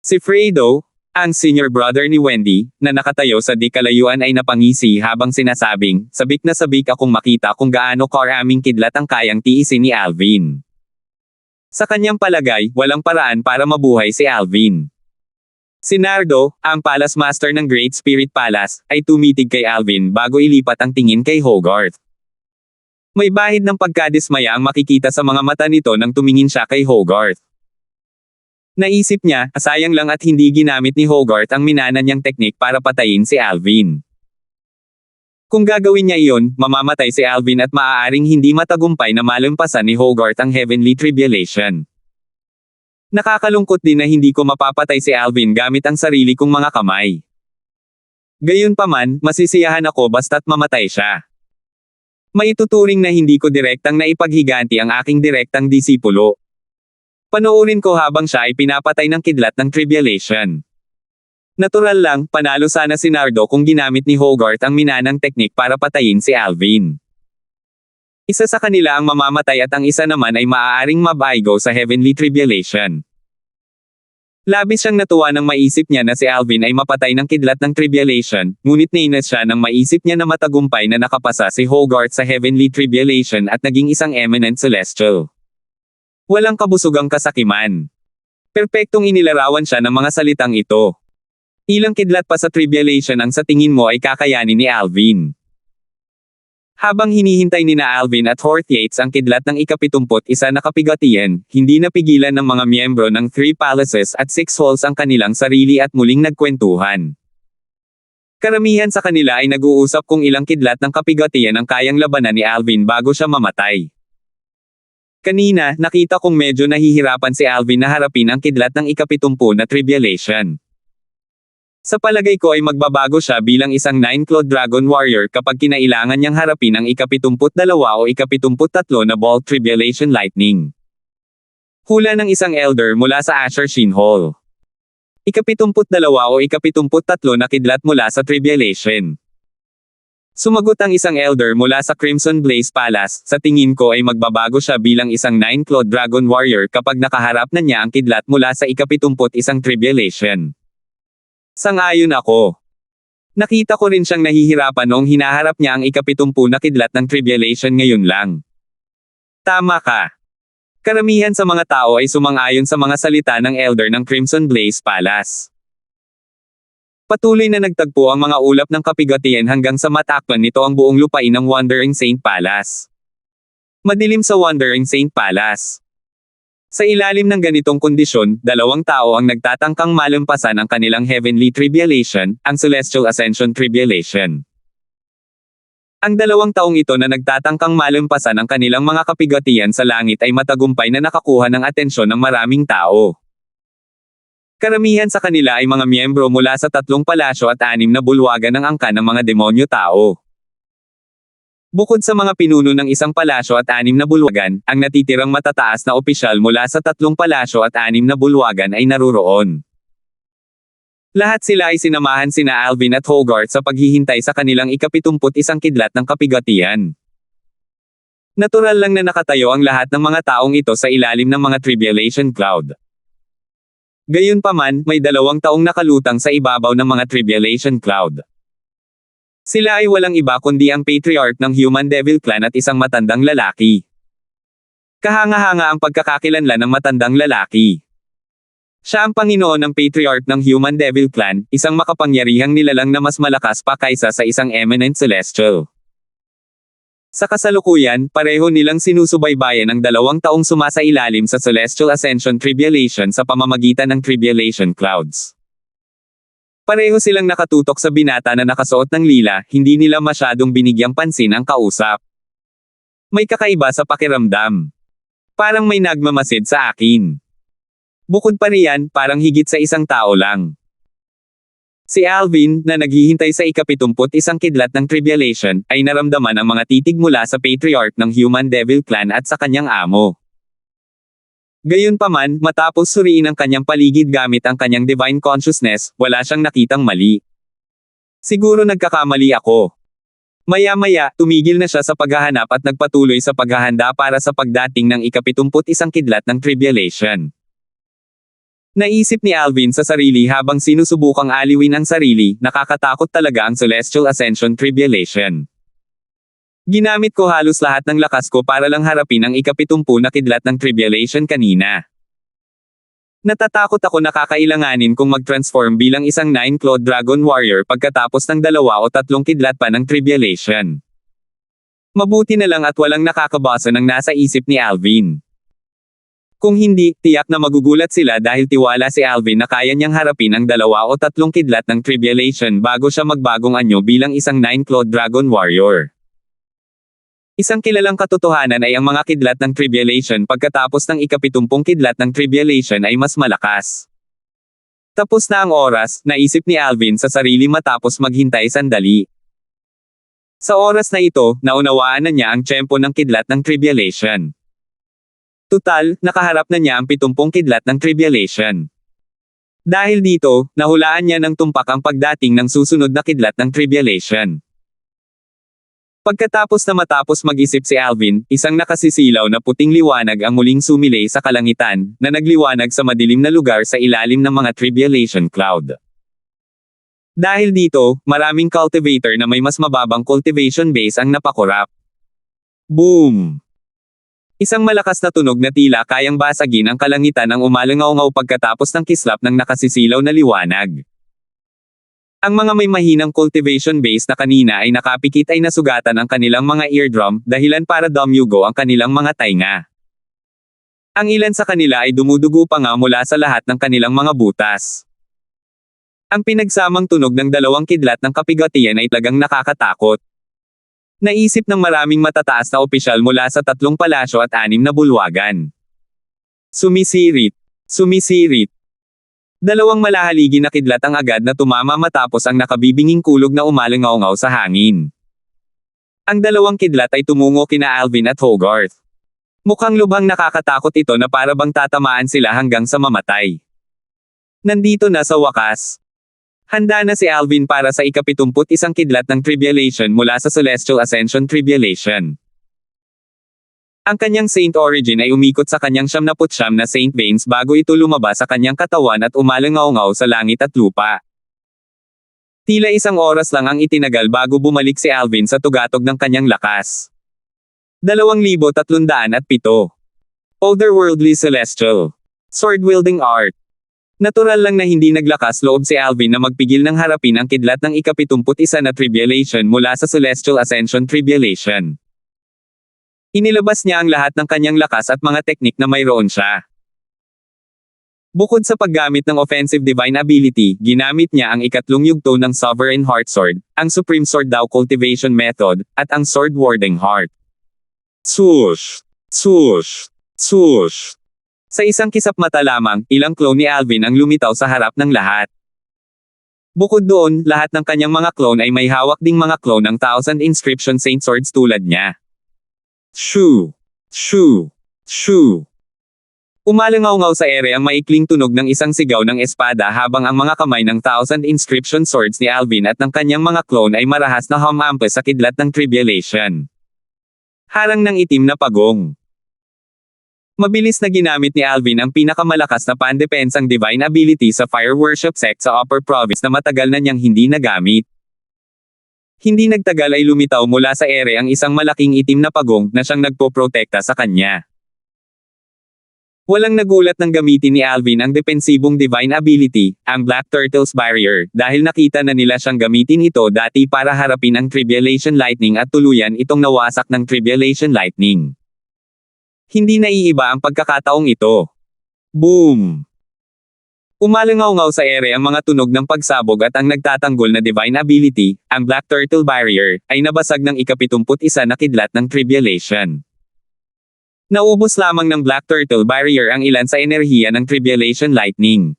Si Fredo, ang senior brother ni Wendy, na nakatayo sa di kalayuan ay napangisi habang sinasabing, sabik na sabik akong makita kung gaano karaming kidlat ang kayang tiisin ni Alvin. Sa kanyang palagay, walang paraan para mabuhay si Alvin. Si Nardo, ang Palace Master ng Great Spirit Palace, ay tumitig kay Alvin bago ilipat ang tingin kay Hogarth. May bahid ng pagkadismaya ang makikita sa mga mata nito nang tumingin siya kay Hogarth. Naisip niya, sayang lang at hindi ginamit ni Hogarth ang minana niyang teknik para patayin si Alvin. Kung gagawin niya iyon, mamamatay si Alvin at maaaring hindi matagumpay na malampasan ni Hogarth ang Heavenly Tribulation. Nakakalungkot din na hindi ko mapapatay si Alvin gamit ang sarili kong mga kamay. Gayunpaman, masisiyahan ako basta't mamatay siya. Maituturing na hindi ko direktang naipaghiganti ang aking direktang disipulo. Panoorin ko habang siya ay pinapatay ng kidlat ng Tribulation. Natural lang, panalo sana si Nardo kung ginamit ni Hogarth ang minanang teknik para patayin si Alvin. Isa sa kanila ang mamamatay at ang isa naman ay maaaring mabaygo sa Heavenly Tribulation. Labis siyang natuwa nang maisip niya na si Alvin ay mapatay ng kidlat ng Tribulation, ngunit nainis siya nang maisip niya na matagumpay na nakapasa si Hogarth sa Heavenly Tribulation at naging isang eminent celestial. Walang kabusugang kasakiman. Perpektong inilarawan siya ng mga salitang ito. Ilang kidlat pa sa Tribulation ang sa tingin mo ay kakayanin ni Alvin? Habang hinihintay ni na Alvin at Horth Yates ang kidlat ng ika-71 na kapigatian, hindi napigilan ng mga miyembro ng 3 Palaces at 6 Halls ang kanilang sarili at muling nagkwentuhan. Karamihan sa kanila ay nag-uusap kung ilang kidlat ng kapigatian ang kayang labanan ni Alvin bago siya mamatay. Kanina, nakita kong medyo nahihirapan si Alvin na harapin ang kidlat ng ika-70 na Tribulation. Sa palagay ko ay magbabago siya bilang isang 9-clawed Dragon Warrior kapag kinailangan niyang harapin ang ika-72 o ika-73 na Ball Tribulation Lightning. Hula ng isang Elder mula sa Asher Shin Hall. Ika-72 o ika-73 na kidlat mula sa Tribulation. Sumagot ang isang Elder mula sa Crimson Blaze Palace, sa tingin ko ay magbabago siya bilang isang 9-clawed Dragon Warrior kapag nakaharap na niya ang kidlat mula sa ika-71 Tribulation. Sang-ayon ako. Nakita ko rin siyang nahihirapan noong hinaharap niya ang ika-70 na kidlat ng Tribulation ngayon lang. Tama ka. Karamihan sa mga tao ay sumang-ayon sa mga salita ng Elder ng Crimson Blaze Palace. Patuloy na nagtagpo ang mga ulap ng kapigatian hanggang sa matakpan nito ang buong lupain ng Wandering Saint Palace. Madilim sa Wandering Saint Palace. Sa ilalim ng ganitong kondisyon, 2 tao ang nagtatangkang malampasan ang kanilang Heavenly Tribulation, ang Celestial Ascension Tribulation. Ang 2 taong ito na nagtatangkang malampasan ang kanilang mga kapigatian sa langit ay matagumpay na nakakuha ng atensyon ng maraming tao. Karamihan sa kanila ay mga miyembro mula sa 3 palasyo at 6 na bulwagan ng angkan ng mga demonyo tao. Bukod sa mga pinuno ng isang palasyo at 6 na bulwagan, ang natitirang matataas na opisyal mula sa 3 palasyo at 6 na bulwagan ay naruroon. Lahat sila ay sinamahan sina Alvin at Hogarth sa paghihintay sa kanilang ika-71 kidlat ng kapigatian. Natural lang na nakatayo ang lahat ng mga taong ito sa ilalim ng mga Tribulation Cloud. Gayunpaman, may 2 taong nakalutang sa ibabaw ng mga Tribulation Cloud. Sila ay walang iba kundi ang patriarch ng Human Devil Clan at isang matandang lalaki. Kahanga-hanga ang pagkakakilanlan ng matandang lalaki. Siya ang Panginoon ng patriarch ng Human Devil Clan, isang makapangyarihang nilalang na mas malakas pa kaysa sa isang eminent celestial. Sa kasalukuyan, pareho nilang sinusubaybayan ang 2 taong sumasailalim sa Celestial Ascension Tribulation sa pamamagitan ng Tribulation Clouds. Pareho silang nakatutok sa binata na nakasuot ng lila, hindi nila masyadong binigyang pansin ang kausap. May kakaiba sa pakiramdam. Parang may nagmamasid sa akin. Bukod pa riyan, parang higit sa isang tao lang. Si Alvin, na naghihintay sa ika-71 kidlat ng Tribulation, ay naramdaman ang mga titig mula sa patriarch ng Human Devil Clan at sa kanyang amo. Gayunpaman, matapos suriin ang kanyang paligid gamit ang kanyang divine consciousness, wala siyang nakitang mali. Siguro nagkakamali ako. Maya-maya, tumigil na siya sa paghahanap at nagpatuloy sa paghahanda para sa pagdating ng ika-71 kidlat ng Tribulation. Naisip ni Alvin sa sarili habang sinusubukang aliwin ang sarili, nakakatakot talaga ang Celestial Ascension Tribulation. Ginamit ko halos lahat ng lakas ko para lang harapin ang ika-70 na kidlat ng Tribulation kanina. Natatakot ako na kakailanganin kong mag-transform bilang isang 9-clawed Dragon Warrior pagkatapos ng 2 o 3 kidlat pa ng Tribulation. Mabuti na lang at walang nakakabasa ng nasa isip ni Alvin. Kung hindi, tiyak na magugulat sila dahil tiwala si Alvin na kaya niyang harapin ang 2 o 3 kidlat ng Tribulation bago siya magbagong anyo bilang isang 9-clawed Dragon Warrior. Isang kilalang katotohanan ay ang mga kidlat ng Tribulation pagkatapos ng ika-70 kidlat ng Tribulation ay mas malakas. Tapos na ang oras, naisip ni Alvin sa sarili matapos maghintay sandali. Sa oras na ito, naunawaan na niya ang tiyempo ng kidlat ng Tribulation. Tutal, nakaharap na niya ang 70 kidlat ng Tribulation. Dahil dito, nahulaan niya ng tumpak ang pagdating ng susunod na kidlat ng Tribulation. Pagkatapos na matapos mag-isip si Alvin, isang nakasisilaw na puting liwanag ang muling sumilay sa kalangitan, na nagliwanag sa madilim na lugar sa ilalim ng mga Tribulation Cloud. Dahil dito, maraming cultivator na may mas mababang cultivation base ang napakurap. Boom! Isang malakas na tunog na tila kayang basagin ang kalangitan ang umalangaw-ngaw pagkatapos ng kislap ng nakasisilaw na liwanag. Ang mga may mahinang cultivation base na kanina ay nakapikit ay nasugatan ang kanilang mga eardrum, dahilan para dumyugo ang kanilang mga tainga. Ang ilan sa kanila ay dumudugo pa nga mula sa lahat ng kanilang mga butas. Ang pinagsamang tunog ng 2 kidlat ng kapigatian ay talagang nakakatakot. Naisip ng maraming matataas na opisyal mula sa 3 palasyo at 6 na bulwagan. Sumisirit. Sumisirit. 2 malahaligi na kidlat ang agad na tumama matapos ang nakabibinging kulog na umalangaw-ngaw sa hangin. Ang 2 kidlat ay tumungo kina Alvin at Hogarth. Mukhang lubhang nakakatakot ito na para bang tatamaan sila hanggang sa mamatay. Nandito na sa wakas. Handa na si Alvin para sa ika-71 kidlat ng Tribulation mula sa Celestial Ascension Tribulation. Ang kanyang Saint Origin ay umikot sa kanyang 79 na Saint Veins bago ito lumabas sa kanyang katawan at umalangaw-ngaw sa langit at lupa. Tila 1 oras lang ang itinagal bago bumalik si Alvin sa tugatog ng kanyang lakas. 2,307. Otherworldly Celestial. Sword-wielding art. Natural lang na hindi naglakas loob si Alvin na magpigil ng harapin ang kidlat ng ika-71 na Tribulation mula sa Celestial Ascension Tribulation. Inilabas niya ang lahat ng kanyang lakas at mga teknik na mayroon siya. Bukod sa paggamit ng offensive divine ability, ginamit niya ang ikatlong yugto ng Sovereign Heart Sword, ang Supreme Sword Dao Cultivation Method, at ang Sword Warding Heart. Swoosh! Swoosh! Swoosh! Sa isang kisap mata lamang, ilang clone ni Alvin ang lumitaw sa harap ng lahat. Bukod doon, lahat ng kanyang mga clone ay may hawak ding mga clone ng 1,000 Inscription Saint Swords tulad niya. Shoo! Shoo! Shoo! Umalangaw-ngaw sa ere ang maikling tunog ng isang sigaw ng espada habang ang mga kamay ng 1,000 Inscription Swords ni Alvin at ng kanyang mga clone ay marahas na humampas sa kidlat ng Tribulation. Harang ng itim na pagong. Mabilis na ginamit ni Alvin ang pinakamalakas na pandepensang divine ability sa Fire Worship Sect sa Upper Province na matagal na niyang hindi nagamit. Hindi nagtagal ay lumitaw mula sa ere ang isang malaking itim na pagong na siyang nagpoprotekta sa kanya. Walang nagulat nang gamitin ni Alvin ang depensibong divine ability, ang Black Turtle's Barrier, dahil nakita na nila siyang gamitin ito dati para harapin ang Tribulation Lightning at tuluyan itong nawasak ng Tribulation Lightning. Hindi naiiba ang pagkakataong ito. Boom! Umalangaw-ngaw sa ere ang mga tunog ng pagsabog at ang nagtatanggol na divine ability, ang Black Turtle Barrier, ay nabasag ng ika-71 na kidlat ng Tribulation. Naubos lamang ng Black Turtle Barrier ang ilan sa enerhiya ng Tribulation Lightning.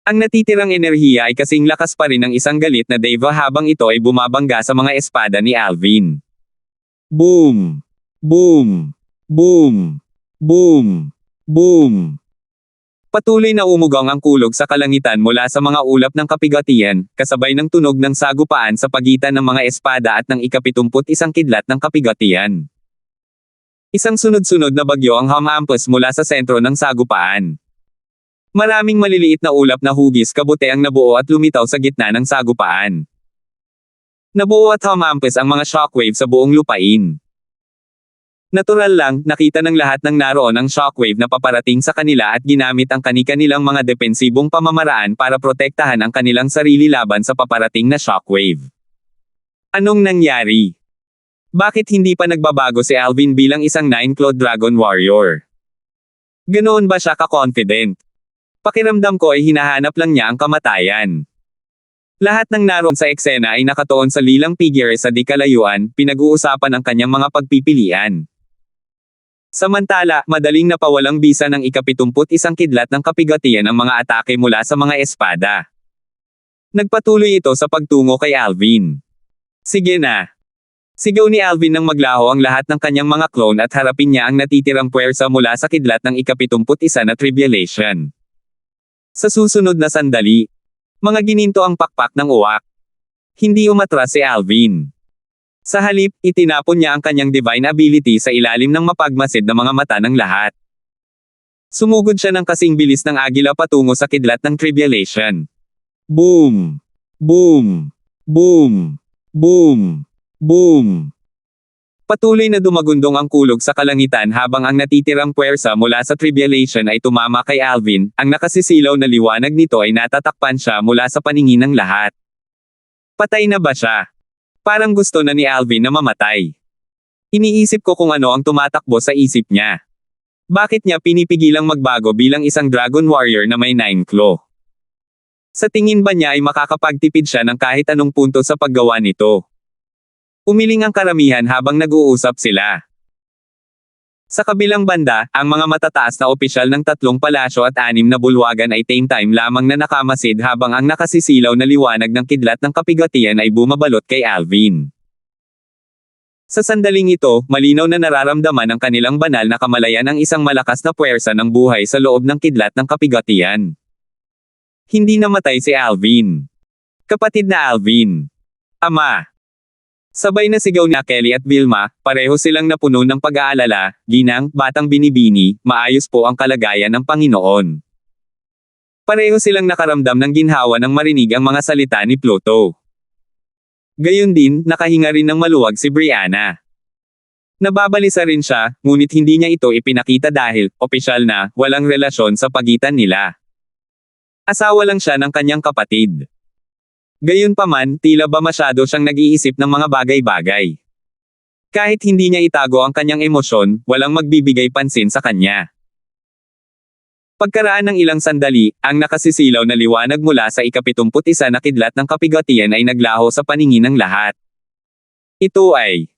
Ang natitirang enerhiya ay kasing lakas pa rin ng isang galit na Deva habang ito ay bumabangga sa mga espada ni Alvin. Boom! Boom! Boom! Boom! Boom! Patuloy na umugang ang kulog sa kalangitan mula sa mga ulap ng kapigatian, kasabay ng tunog ng sagupaan sa pagitan ng mga espada at ng ika-71 kidlat ng kapigatian. Isang sunod-sunod na bagyo ang humahampas mula sa sentro ng sagupaan. Maraming maliliit na ulap na hugis kabute ang nabuo at lumitaw sa gitna ng sagupaan. Nabuo at humahampas ang mga shockwave sa buong lupain. Natural lang, nakita ng lahat ng naroon ang shockwave na paparating sa kanila at ginamit ang kani-kanilang mga depensibong pamamaraan para protektahan ang kanilang sarili laban sa paparating na shockwave. Anong nangyari? Bakit hindi pa nagbabago si Alvin bilang isang 9-clawed Dragon Warrior? Ganoon ba siya ka-confident? Pakiramdam ko ay hinahanap lang niya ang kamatayan. Lahat ng naroon sa eksena ay nakatuon sa lilang figure sa di kalayuan, pinag-uusapan ang kanyang mga pagpipilian. Samantala, madaling napawalang bisa ng ika-71 kidlat ng kapigatian ang mga atake mula sa mga espada. Nagpatuloy ito sa pagtungo kay Alvin. Sige na! Sigaw ni Alvin nang maglaho ang lahat ng kanyang mga clone at harapin niya ang natitirang puwersa mula sa kidlat ng ika-71 na Tribulation. Sa susunod na sandali, mga gininto ang pakpak ng uwak. Hindi umatras si Alvin. Sa halip, itinapon niya ang kanyang divine ability sa ilalim ng mapagmasid na mga mata ng lahat. Sumugod siya ng kasing bilis ng agila patungo sa kidlat ng Tribulation. Boom! Boom! Boom! Boom! Boom! Patuloy na dumagundong ang kulog sa kalangitan habang ang natitirang puwersa mula sa Tribulation ay tumama kay Alvin, ang nakasisilaw na liwanag nito ay natatakpan siya mula sa paningin ng lahat. Patay na ba siya? Parang gusto na ni Alvin na mamatay. Iniisip ko kung ano ang tumatakbo sa isip niya. Bakit niya pinipigilang magbago bilang isang Dragon Warrior na may 9 claw? Sa tingin ba niya ay makakapagtipid siya ng kahit anong punto sa paggawa nito? Umiling ang karamihan habang nag-uusap sila. Sa kabilang banda, ang mga matataas na opisyal ng 3 palasyo at 6 na bulwagan ay same time lamang na nakamasid habang ang nakasisilaw na liwanag ng kidlat ng kapigatian ay bumabalot kay Alvin. Sa sandaling ito, malinaw na nararamdaman ng kanilang banal na kamalayan ang isang malakas na puwersa ng buhay sa loob ng kidlat ng kapigatian. Hindi namatay si Alvin. Kapatid na Alvin. Ama. Sabay na sigaw ni Kelly at Vilma, pareho silang napuno ng pag-aalala, ginang, batang binibini, maayos po ang kalagayan ng Panginoon. Pareho silang nakaramdam ng ginhawa nang marinig ang mga salita ni Pluto. Gayon din, nakahinga rin ng maluwag si Brianna. Nababalisa rin siya, ngunit hindi niya ito ipinakita dahil, opisyal na, walang relasyon sa pagitan nila. Asawa lang siya ng kanyang kapatid. Gayunpaman, tila ba masyado siyang nag-iisip ng mga bagay-bagay. Kahit hindi niya itago ang kanyang emosyon, walang magbibigay pansin sa kanya. Pagkaraan ng ilang sandali, ang nakasisilaw na liwanag mula sa ika-71 na kidlat ng kapigatian ay naglaho sa paningin ng lahat. Ito ay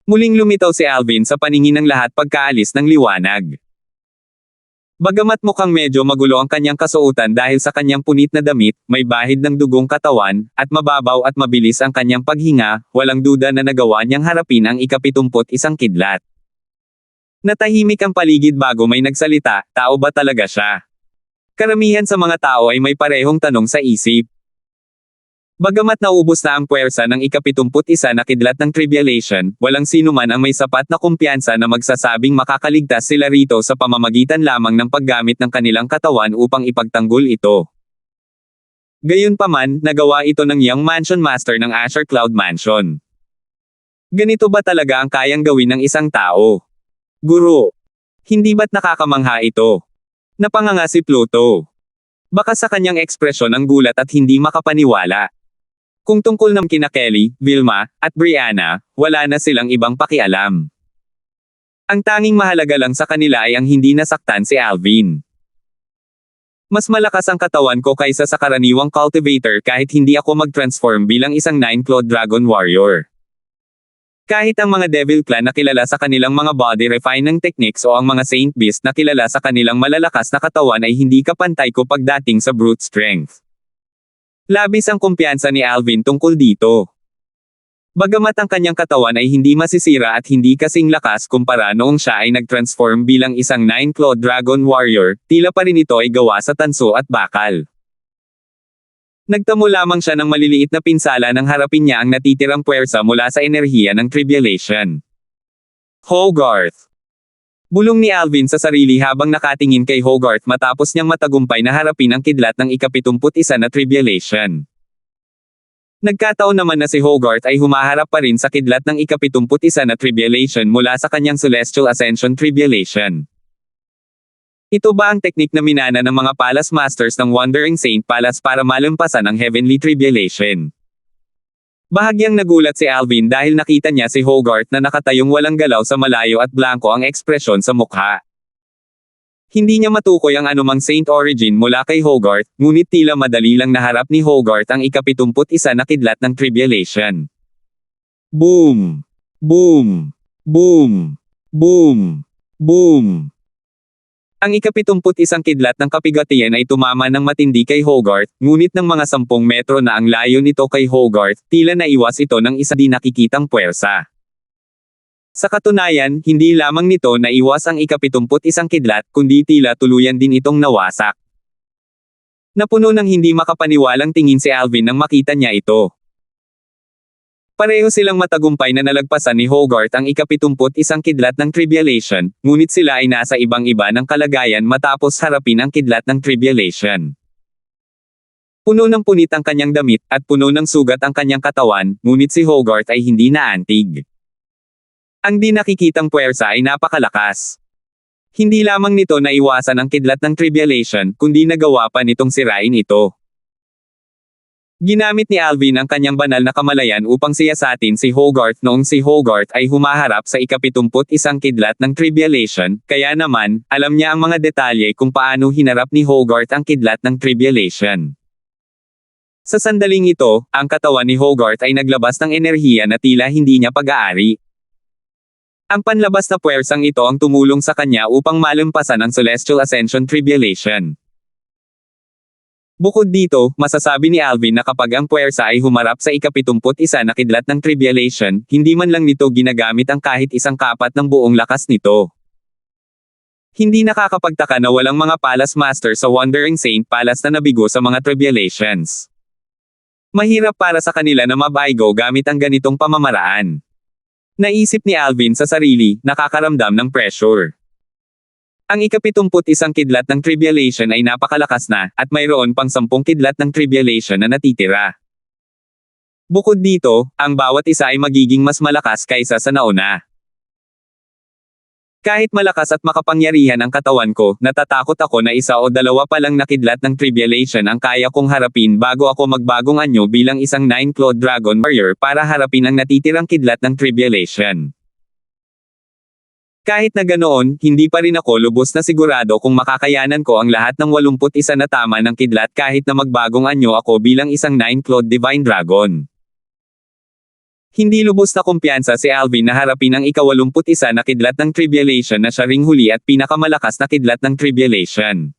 muling lumitaw si Alvin sa paningin ng lahat pagkaalis ng liwanag. Bagamat mukhang medyo magulo ang kanyang kasuotan dahil sa kanyang punit na damit, may bahid ng dugong katawan, at mababaw at mabilis ang kanyang paghinga, walang duda na nagawa niyang harapin ang ika-71 kidlat. Natahimik ang paligid bago may nagsalita, tao ba talaga siya? Karamihan sa mga tao ay may parehong tanong sa isip. Bagamat naubos na ang puwersa ng ika-71 na kidlat ng Tribulation, walang sino man ang may sapat na kumpiyansa na magsasabing makakaligtas sila rito sa pamamagitan lamang ng paggamit ng kanilang katawan upang ipagtanggol ito. Gayunpaman, nagawa ito ng Young Mansion Master ng Azure Cloud Mansion. Ganito ba talaga ang kayang gawin ng isang tao? Guro. Hindi ba't nakakamangha ito? Napanganga si Pluto. Baka sa kanyang ekspresyon ang gulat at hindi makapaniwala. Kung tungkol naman kina Kelly, Vilma, at Brianna, wala na silang ibang pakialam. Ang tanging mahalaga lang sa kanila ay ang hindi nasaktan si Alvin. Mas malakas ang katawan ko kaysa sa karaniwang cultivator kahit hindi ako mag-transform bilang isang 9-clawed dragon warrior. Kahit ang mga Devil Clan na kilala sa kanilang mga body refining techniques o ang mga Saint Beast na kilala sa kanilang malalakas na katawan ay hindi kapantay ko pagdating sa brute strength. Labis ang kumpiyansa ni Alvin tungkol dito. Bagamat ang kanyang katawan ay hindi masisira at hindi kasing lakas kumpara noong siya ay nag-transform bilang isang 9-clawed dragon warrior, tila pa rin ito ay gawa sa tanso at bakal. Nagtamo lamang siya ng maliliit na pinsala nang harapin niya ang natitirang puwersa mula sa enerhiya ng Tribulation. Hogarth. Bulong ni Alvin sa sarili habang nakatingin kay Hogarth matapos niyang matagumpay na harapin ang kidlat ng ika-71 na Tribulation. Nagkataon naman na si Hogarth ay humaharap pa rin sa kidlat ng ika-71 na Tribulation mula sa kanyang Celestial Ascension Tribulation. Ito ba ang teknik na minana ng mga Palace Masters ng Wandering Saint Palace para malampasan ang Heavenly Tribulation? Bahagyang nagulat si Alvin dahil nakita niya si Hogarth na nakatayong walang galaw sa malayo at blanko ang ekspresyon sa mukha. Hindi niya matukoy ang anumang Saint origin mula kay Hogarth, ngunit tila madali lang naharap ni Hogarth ang ika-71 na kidlat ng Tribulation. Boom! Boom! Boom! Boom! Boom! Ang ika-71 kidlat ng kapigatian ay tumama ng matindi kay Hogarth, ngunit ng mga 10 metro na ang layo nito kay Hogarth, tila naiwas ito ng isa di nakikitang puwersa. Sa katunayan, hindi lamang nito naiwas ang ika-71 kidlat, kundi tila tuluyan din itong nawasak. Napuno ng hindi makapaniwalang tingin si Alvin nang makita niya ito. Pareho silang matagumpay na nalagpasan ni Hogarth ang ika-71 kidlat ng Tribulation, ngunit sila ay nasa ibang-iba ng kalagayan matapos harapin ang kidlat ng Tribulation. Puno ng punit ang kanyang damit, at puno ng sugat ang kanyang katawan, ngunit si Hogarth ay hindi naantig. Ang di nakikitang puwersa ay napakalakas. Hindi lamang nito naiwasan ang kidlat ng Tribulation, kundi nagawa pa nitong sirain ito. Ginamit ni Alvin ang kanyang banal na kamalayan upang siyasatin si Hogarth noong si Hogarth ay humaharap sa ika-71 kidlat ng Tribulation, kaya naman, alam niya ang mga detalye kung paano hinarap ni Hogarth ang kidlat ng Tribulation. Sa sandaling ito, ang katawan ni Hogarth ay naglabas ng enerhiya na tila hindi niya pag-aari. Ang panlabas na puwersang ito ang tumulong sa kanya upang malampasan ang Celestial Ascension Tribulation. Bukod dito, masasabi ni Alvin na kapag ang puwersa ay humarap sa ika-71 na kidlat ng Tribulation, hindi man lang nito ginagamit ang kahit isang kapat ng buong lakas nito. Hindi nakakapagtaka na walang mga Palace Master sa Wandering Saint Palace na nabigo sa mga Tribulations. Mahirap para sa kanila na mabaygo gamit ang ganitong pamamaraan. Naisip ni Alvin sa sarili, nakakaramdam ng pressure. Ang ika-71 kidlat ng Tribulation ay napakalakas na, at mayroon pang 10 kidlat ng Tribulation na natitira. Bukod dito, ang bawat isa ay magiging mas malakas kaysa sa nauna. Kahit malakas at makapangyarihan ang katawan ko, natatakot ako na isa o dalawa pa lang na kidlat ng Tribulation ang kaya kong harapin bago ako magbagong anyo bilang isang 9-clawed dragon warrior para harapin ang natitirang kidlat ng Tribulation. Kahit na ganoon, hindi pa rin ako lubos na sigurado kung makakayanan ko ang lahat ng 81 na tama ng kidlat kahit na magbagong anyo ako bilang isang 9-clawed divine dragon. Hindi lubos na kumpiyansa si Alvin na harapin ang ika-81 na kidlat ng Tribulation na siya ring huli at pinakamalakas na kidlat ng Tribulation.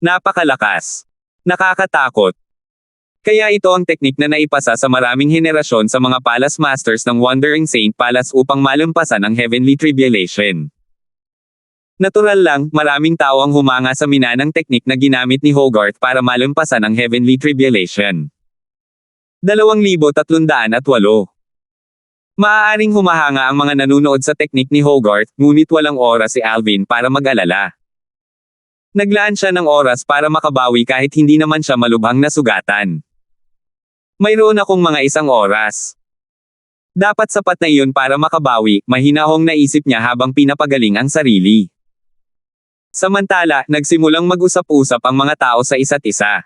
Napakalakas. Nakakatakot. Kaya ito ang teknik na naipasa sa maraming henerasyon sa mga Palace Masters ng Wandering Saint Palace upang malampasan ang Heavenly Tribulation. Natural lang, maraming tao ang humanga sa minanang teknik na ginamit ni Hogarth para malampasan ang Heavenly Tribulation. 2308. Maaaring humahanga ang mga nanunood sa teknik ni Hogarth, ngunit walang oras si Alvin para mag-alala. Naglaan siya ng oras para makabawi kahit hindi naman siya malubhang nasugatan. Mayroon akong mga 1 oras. Dapat sapat na iyon para makabawi, mahinahong naisip niya habang pinapagaling ang sarili. Samantala, nagsimulang mag-usap-usap ang mga tao sa isa't isa.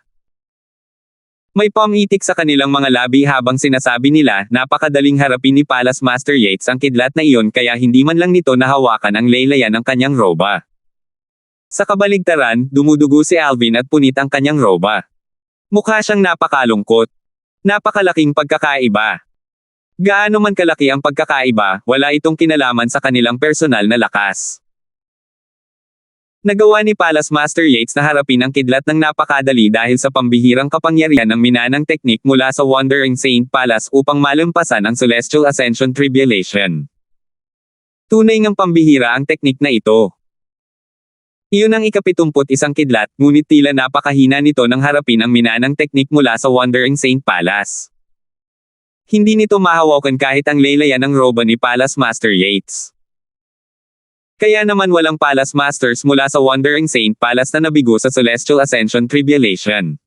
May pamitik sa kanilang mga labi habang sinasabi nila, napakadaling harapin ni Palace Master Yates ang kidlat na iyon kaya hindi man lang nito nahawakan ang laylayan ng kanyang roba. Sa kabaligtaran, dumudugo si Alvin at punit ang kanyang roba. Mukha siyang napakalungkot. Napakalaking pagkakaiba. Gaano man kalaki ang pagkakaiba, wala itong kinalaman sa kanilang personal na lakas. Nagawa ni Palace Master Yates na harapin ang kidlat ng napakadali dahil sa pambihirang kapangyarihan ng minanang teknik mula sa Wandering Saint Palace upang malampasan ang Celestial Ascension Tribulation. Tunay ngang pambihira ang teknik na ito. Iyon ang ika-71 kidlat, ngunit tila napakahina nito nang harapin ang minanang teknik mula sa Wandering Saint Palace. Hindi nito mahawakan kahit ang laylayan ng roba ni Palace Master Yates. Kaya naman walang Palace Masters mula sa Wandering Saint Palace na nabigo sa Celestial Ascension Tribulation.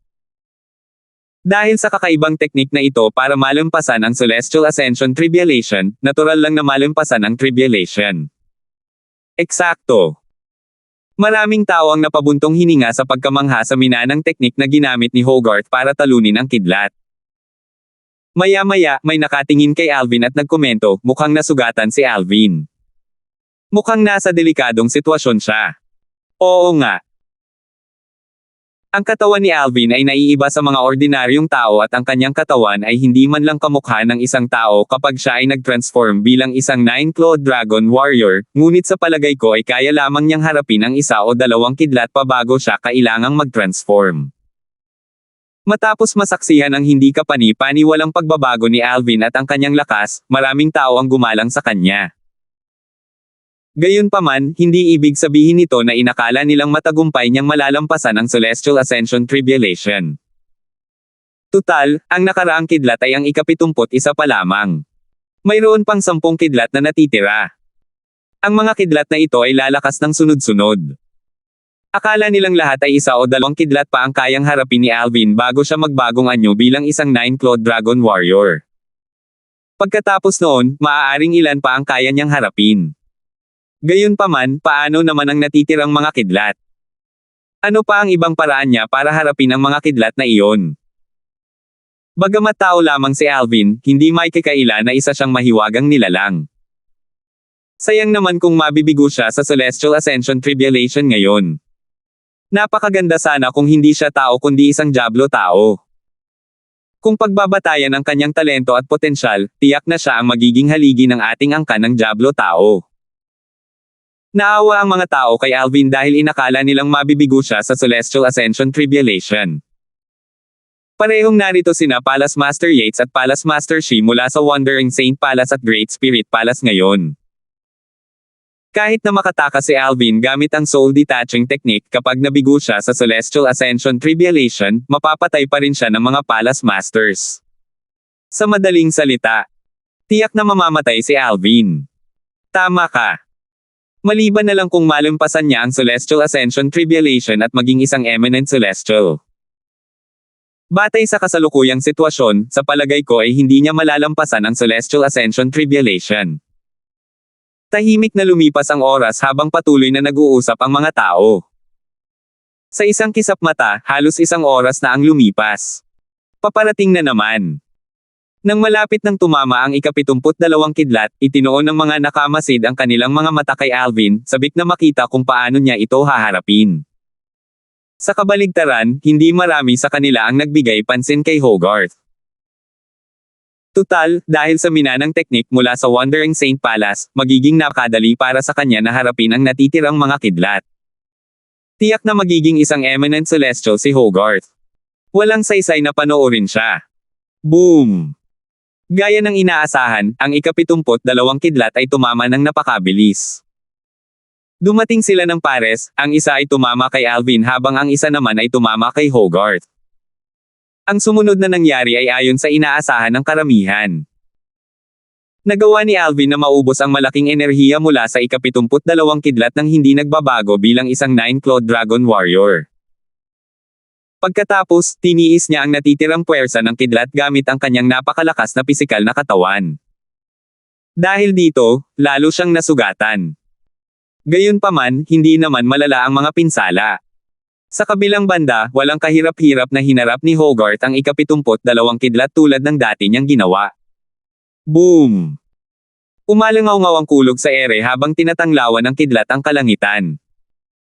Dahil sa kakaibang teknik na ito para malampasan ang Celestial Ascension Tribulation, natural lang na malampasan ang Tribulation. Eksakto. Maraming tao ang napabuntong hininga sa pagkamangha sa minanang teknik na ginamit ni Hogarth para talunin ang kidlat. Maya-maya, may nakatingin kay Alvin at nagkomento, mukhang nasugatan si Alvin. Mukhang nasa delikadong sitwasyon siya. Oo nga. Ang katawan ni Alvin ay naiiba sa mga ordinaryong tao at ang kanyang katawan ay hindi man lang kamukha ng isang tao kapag siya ay nag-transform bilang isang 9-clawed dragon warrior, ngunit sa palagay ko ay kaya lamang niyang harapin ang 1 o 2 kidlat pa bago siya kailangang mag-transform. Matapos masaksihan ang hindi kapani-paniwalang pagbabago ni Alvin at ang kanyang lakas, maraming tao ang gumalang sa kanya. Gayunpaman, hindi ibig sabihin nito na inakala nilang matagumpay niyang malalampasan ang Celestial Ascension Tribulation. Tutal, ang nakaraang kidlat ay ang ika-71 pa lamang. Mayroon pang 10 kidlat na natitira. Ang mga kidlat na ito ay lalakas ng sunod-sunod. Akala nilang lahat ay 1 o 2 kidlat pa ang kayang harapin ni Alvin bago siya magbagong anyo bilang isang 9-clawed dragon warrior. Pagkatapos noon, maaaring ilan pa ang kaya niyang harapin. Gayunpaman, paano naman ang natitirang mga kidlat? Ano pa ang ibang paraan niya para harapin ang mga kidlat na iyon? Bagamat tao lamang si Alvin, hindi maikakaila na isa siyang mahiwagang nilalang. Sayang naman kung mabibigo siya sa Celestial Ascension Tribulation ngayon. Napakaganda sana kung hindi siya tao kundi isang diablo tao. Kung pagbabatayan ang kanyang talento at potensyal, tiyak na siya ang magiging haligi ng ating angkan ng diablo tao. Naawa ang mga tao kay Alvin dahil inakala nilang mabibigo siya sa Celestial Ascension Tribulation. Parehong narito sina Palace Master Yates at Palace Master Shi mula sa Wandering Saint Palace at Great Spirit Palace ngayon. Kahit na makatakas si Alvin gamit ang soul detaching technique kapag nabigo siya sa Celestial Ascension Tribulation, mapapatay pa rin siya ng mga Palace Masters. Sa madaling salita, tiyak na mamamatay si Alvin. Tama ka. Maliban na lang kung malampasan niya ang Celestial Ascension Tribulation at maging isang eminent celestial. Batay sa kasalukuyang sitwasyon, sa palagay ko ay hindi niya malalampasan ang Celestial Ascension Tribulation. Tahimik na lumipas ang oras habang patuloy na nag-uusap ang mga tao. Sa isang kisap mata, halos 1 oras na ang lumipas. Paparating na naman. Nang malapit nang tumama ang ika-72 kidlat, itinuon ng mga nakamasid ang kanilang mga mata kay Alvin, sabik na makita kung paano niya ito haharapin. Sa kabaligtaran, hindi marami sa kanila ang nagbigay pansin kay Hogarth. Tutal, dahil sa minanang teknik mula sa Wandering Saint Palace, magiging napakadali para sa kanya na harapin ang natitirang mga kidlat. Tiyak na magiging isang eminent celestial si Hogarth. Walang saysay na panoorin siya. Boom! Gaya ng inaasahan, ang ika-72 kidlat ay tumama ng napakabilis. Dumating sila ng pares, ang isa ay tumama kay Alvin habang ang isa naman ay tumama kay Hogarth. Ang sumunod na nangyari ay ayon sa inaasahan ng karamihan. Nagawa ni Alvin na maubos ang malaking enerhiya mula sa ika-72 kidlat nang hindi nagbabago bilang isang 9-clawed Dragon Warrior. Pagkatapos, tiniis niya ang natitirang puwersa ng kidlat gamit ang kanyang napakalakas na pisikal na katawan. Dahil dito, lalo siyang nasugatan. Gayunpaman, hindi naman malala ang mga pinsala. Sa kabilang banda, walang kahirap-hirap na hinarap ni Hogarth ang ika-72 kidlat tulad ng dati niyang ginawa. Boom! Umalangaw-ngaw ang kulog sa ere habang tinatanglawan ng kidlat ang kalangitan.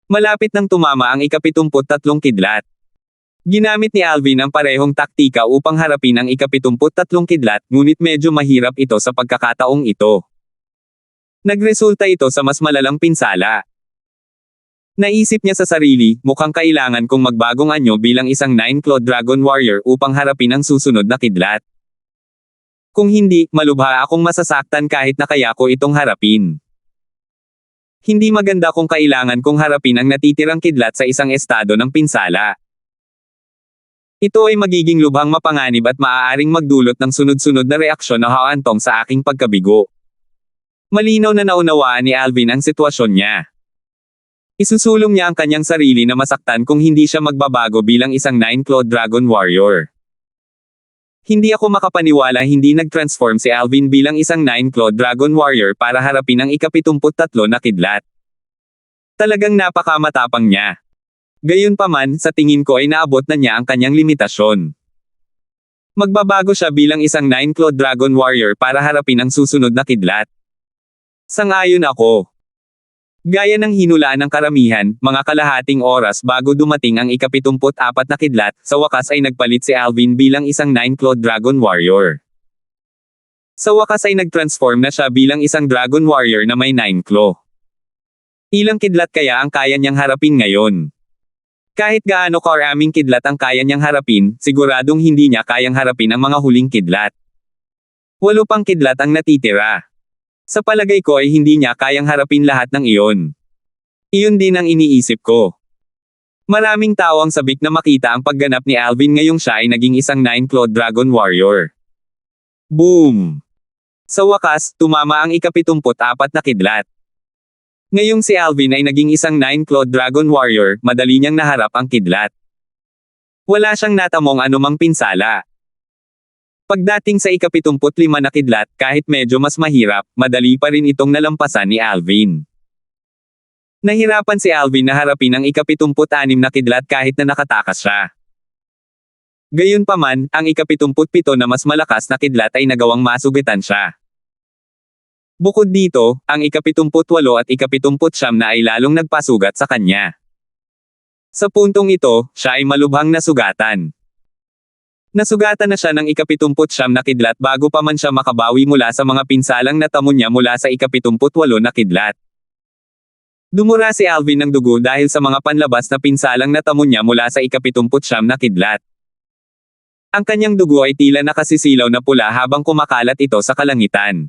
Malapit nang tumama ang ika-73 kidlat. Ginamit ni Alvin ang parehong taktika upang harapin ang ika-73 kidlat, ngunit medyo mahirap ito sa pagkakataong ito. Nagresulta ito sa mas malalang pinsala. Naisip niya sa sarili, mukhang kailangan kong magbagong anyo bilang isang 9-clawed Dragon Warrior upang harapin ang susunod na kidlat. Kung hindi, malubha akong masasaktan kahit na kaya ko itong harapin. Hindi maganda kung kailangan kong harapin ang natitirang kidlat sa isang estado ng pinsala. Ito ay magiging lubhang mapanganib at maaaring magdulot ng sunod-sunod na reaksyon na haantong sa aking pagkabigo. Malinaw na naunawaan ni Alvin ang sitwasyon niya. Isusulong niya ang kanyang sarili na masaktan kung hindi siya magbabago bilang isang 9-clawed Dragon Warrior. Hindi ako makapaniwala hindi nag-transform si Alvin bilang isang 9-clawed Dragon Warrior para harapin ang ika-73 na kidlat. Talagang napakamatapang niya. Gayunpaman, sa tingin ko ay naabot na niya ang kanyang limitasyon. Magbabago siya bilang isang 9-clawed Dragon Warrior para harapin ang susunod na kidlat. Sang-ayon ako. Gaya ng hinulaan ng karamihan, mga kalahating oras bago dumating ang ika-74 na kidlat, sa wakas ay nagpalit si Alvin bilang isang 9-clawed Dragon Warrior. Sa wakas ay nag-transform na siya bilang isang Dragon Warrior na may 9 claw. Ilang kidlat kaya ang kaya niyang harapin ngayon? Kahit gaano karaming kidlat ang kaya niyang harapin, siguradong hindi niya kayang harapin ang mga huling kidlat. 8 pang kidlat ang natitira. Sa palagay ko ay hindi niya kayang harapin lahat ng iyon. Iyon din ang iniisip ko. Maraming tao ang sabik na makita ang pagganap ni Alvin ngayong siya ay naging isang 9-clawed Dragon Warrior. Boom! Sa wakas, tumama ang ika-74 na kidlat. Ngayong si Alvin ay naging isang 9-clawed Dragon Warrior, madali niyang naharap ang kidlat. Wala siyang natamong anumang pinsala. Pagdating sa ika-75 na kidlat, kahit medyo mas mahirap, madali pa rin itong nalampasan ni Alvin. Nahirapan si Alvin na harapin ang ika-76 na kidlat kahit na nakatakas siya. Gayunpaman, ang ika-77 na mas malakas na kidlat ay nagawang masugitan siya. Bukod dito, ang ika-78 at ika-79 na ay lalong nagpasugat sa kanya. Sa puntong ito, siya ay malubhang nasugatan. Nasugatan na siya ng ika-79 na kidlat bago pa man siya makabawi mula sa mga pinsalang natamo niya mula sa ika-78 na kidlat. Dumura si Alvin ng dugo dahil sa mga panlabas na pinsalang natamo niya mula sa ika-79 na kidlat. Ang kanyang dugo ay tila nakasisilaw na pula habang kumakalat ito sa kalangitan.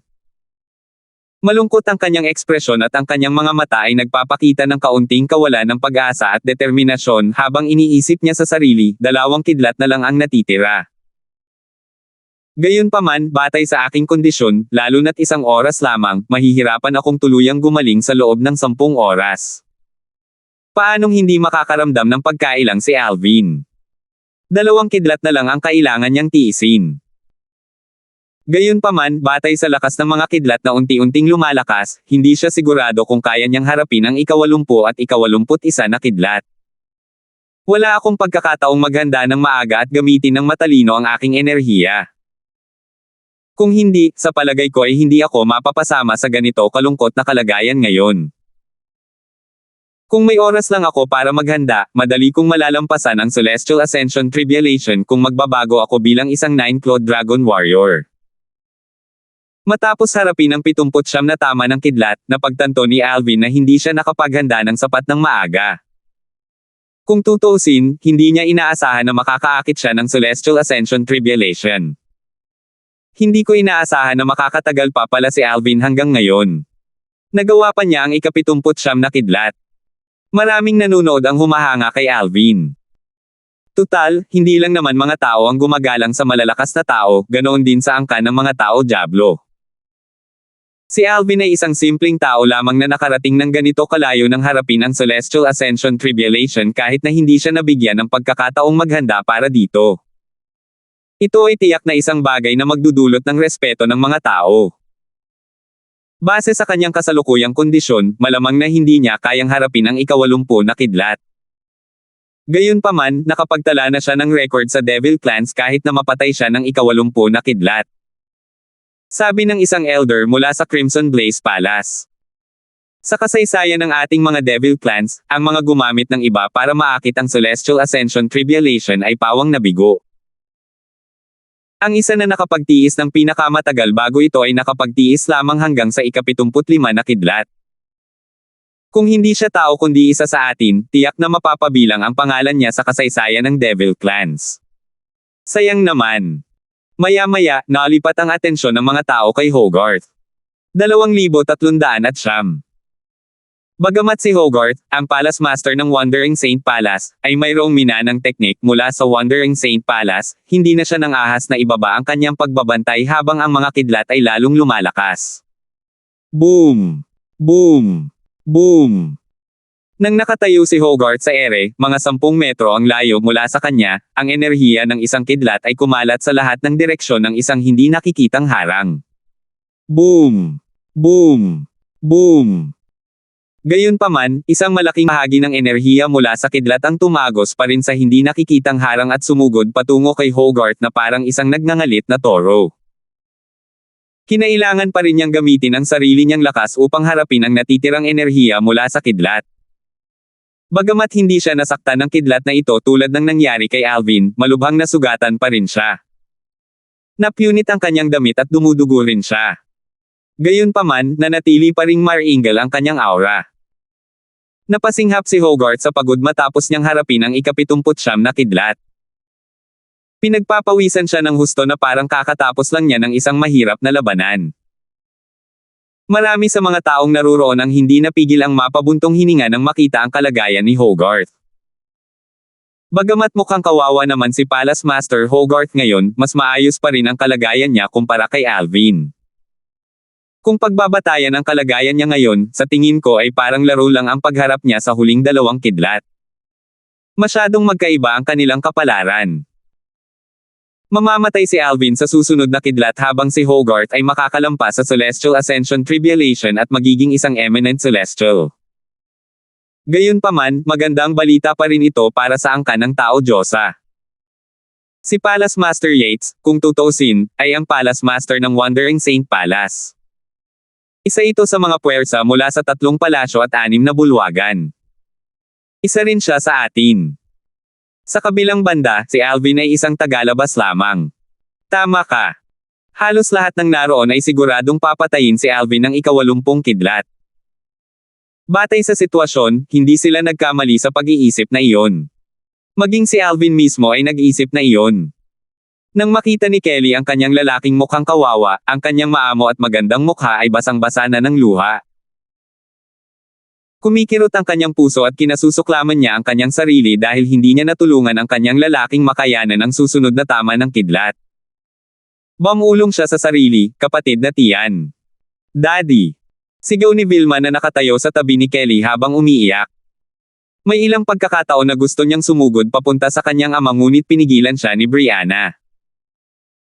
Malungkot ang kanyang ekspresyon at ang kanyang mga mata ay nagpapakita ng kaunting kawalan ng pag-asa at determinasyon habang iniisip niya sa sarili, 2 kidlat na lang ang natitira. Gayunpaman, batay sa aking kondisyon, lalo na't 1 oras lamang, mahihirapan akong tuluyang gumaling sa loob ng 10 oras. Paanong hindi makakaramdam ng pagkailang si Alvin? 2 kidlat na lang ang kailangan niyang tiisin. Gayunpaman, batay sa lakas ng mga kidlat na unti-unting lumalakas, hindi siya sigurado kung kaya niyang harapin ang ika-80 at ika-81 na kidlat. Wala akong pagkakataong maghanda ng maaga at gamitin ng matalino ang aking enerhiya. Kung hindi, sa palagay ko ay hindi ako mapapasama sa ganito kalungkot na kalagayan ngayon. Kung may oras lang ako para maghanda, madali kong malalampasan ang Celestial Ascension Tribulation kung magbabago ako bilang isang 9-clawed Dragon Warrior. Matapos harapin ang 79 na tama ng kidlat, napagtanto ni Alvin na hindi siya nakapaghanda ng sapat ng maaga. Kung tutuusin, hindi niya inaasahan na makakaakit siya ng Celestial Ascension Tribulation. Hindi ko inaasahan na makakatagal pa pala si Alvin hanggang ngayon. Nagawa pa niya ang ika-79 na kidlat. Maraming nanonood ang humahanga kay Alvin. Tutal, hindi lang naman mga tao ang gumagalang sa malalakas na tao, ganoon din sa angkan ng mga tao Diablo. Si Alvin ay isang simpleng tao lamang na nakarating ng ganito kalayo nang harapin ang Celestial Ascension Tribulation kahit na hindi siya nabigyan ng pagkakataong maghanda para dito. Ito ay tiyak na isang bagay na magdudulot ng respeto ng mga tao. Base sa kanyang kasalukuyang kondisyon, malamang na hindi niya kayang harapin ang ika-80 na kidlat. Gayunpaman, nakapagtala na siya ng record sa Devil Clans kahit na mapatay siya ng ika-80 na kidlat. Sabi ng isang elder mula sa Crimson Blaze Palace. Sa kasaysayan ng ating mga Devil Clans, ang mga gumamit ng iba para maakit ang Celestial Ascension Tribulation ay pawang nabigo. Ang isa na nakapagtiis ng pinakamatagal bago ito ay nakapagtiis lamang hanggang sa ika-75 na kidlat. Kung hindi siya tao kundi isa sa atin, tiyak na mapapabilang ang pangalan niya sa kasaysayan ng Devil Clans. Sayang naman. Maya-maya, nalipat ang atensyon ng mga tao kay Hogarth. 2,300 at siyam. Bagamat si Hogarth, ang Palace Master ng Wandering Saint Palace, ay mayroong minanang teknik mula sa Wandering Saint Palace, hindi na siya nang ahas na ibaba ang kanyang pagbabantay habang ang mga kidlat ay lalong lumalakas. Boom! Boom! Boom! Nang nakatayo si Hogarth sa ere, mga 10 metro ang layo mula sa kanya, ang enerhiya ng isang kidlat ay kumalat sa lahat ng direksyon ng isang hindi nakikitang harang. Boom! Boom! Boom! Gayunpaman, isang malaking bahagi ng enerhiya mula sa kidlat ang tumagos pa rin sa hindi nakikitang harang at sumugod patungo kay Hogarth na parang isang nagngangalit na toro. Kinailangan pa rin niyang gamitin ang sarili niyang lakas upang harapin ang natitirang enerhiya mula sa kidlat. Bagamat hindi siya nasaktan ng kidlat na ito tulad ng nangyari kay Alvin, malubhang nasugatan pa rin siya. Napunit ang kanyang damit at dumudugo rin siya. Gayunpaman, nanatili pa ring maringal ang kanyang aura. Napasinghap si Hogarth sa pagod matapos niyang harapin ang ika-79 na kidlat. Pinagpapawisan siya ng husto na parang kakatapos lang niya ng isang mahirap na labanan. Marami sa mga taong naruroon ang hindi napigil ang mapabuntong hininga nang makita ang kalagayan ni Hogarth. Bagamat mukhang kawawa naman si Palace Master Hogarth ngayon, mas maayos pa rin ang kalagayan niya kumpara kay Alvin. Kung pagbabatayan ang kalagayan niya ngayon, sa tingin ko ay parang laro lang ang pagharap niya sa huling 2 kidlat. Masyadong magkaiba ang kanilang kapalaran. Mamamatay si Alvin sa susunod na kidlat habang si Hogarth ay makakalampas sa Celestial Ascension Tribulation at magiging isang eminent celestial. Gayunpaman, magandang balita pa rin ito para sa angkan ng tao Diyosa. Si Palace Master Yates, kung tutuusin, ay ang Palace Master ng Wandering Saint Palace. Isa ito sa mga puwersa mula sa 3 palasyo at 6 na bulwagan. Isa rin siya sa atin. Sa kabilang banda, si Alvin ay isang tagalabas lamang. Tama ka. Halos lahat ng naroon ay siguradong papatayin si Alvin ng ika-80 kidlat. Batay sa sitwasyon, hindi sila nagkamali sa pag-iisip na iyon. Maging si Alvin mismo ay nag-isip na iyon. Nang makita ni Kelly ang kanyang lalaking mukhang kawawa, ang kanyang maamo at magandang mukha ay basang-basa na ng luha. Kumikirot ang kanyang puso at kinasusuklaman niya ang kanyang sarili dahil hindi niya natulungan ang kanyang lalaking makayanan ang susunod na tama ng kidlat. Bumulong siya sa sarili, kapatid na tiyan. Daddy! Sigaw ni Vilma na nakatayo sa tabi ni Kelly habang umiiyak. May ilang pagkakataon na gusto niyang sumugod papunta sa kanyang ama ngunit pinigilan siya ni Brianna.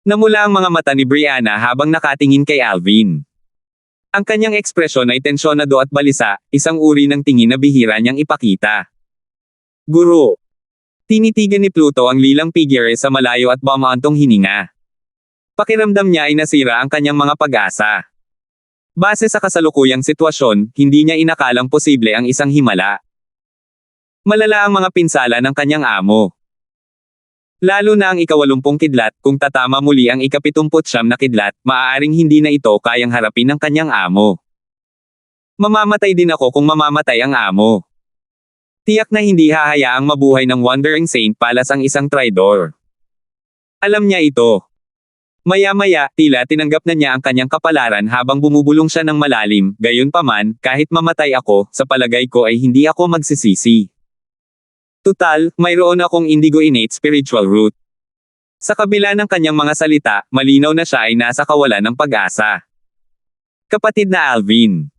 Namula ang mga mata ni Brianna habang nakatingin kay Alvin. Ang kanyang ekspresyon ay tensyonado at balisa, isang uri ng tingin na bihira niyang ipakita. Guro. Tinitigan ni Pluto ang lilang figure sa malayo at bumaantong hininga. Pakiramdam niya ay nasira ang kanyang mga pag-asa. Base sa kasalukuyang sitwasyon, hindi niya inakalang posible ang isang himala. Malala ang mga pinsala ng kanyang amo. Lalo na ang ika-80 kidlat, kung tatama muli ang ika-79 na kidlat, maaaring hindi na ito kayang harapin ng kanyang amo. Mamamatay din ako kung mamamatay ang amo. Tiyak na hindi hahayaang mabuhay ng Wandering Saint Palace ang isang traidor. Alam niya ito. Maya-maya, tila tinanggap na niya ang kanyang kapalaran habang bumubulong siya ng malalim, gayunpaman, kahit mamatay ako, sa palagay ko ay hindi ako magsisisi. Tutal, mayroon akong indigo innate spiritual root. Sa kabila ng kanyang mga salita, malinaw na siya ay nasa kawalan ng pag-asa. Kapatid na Alvin.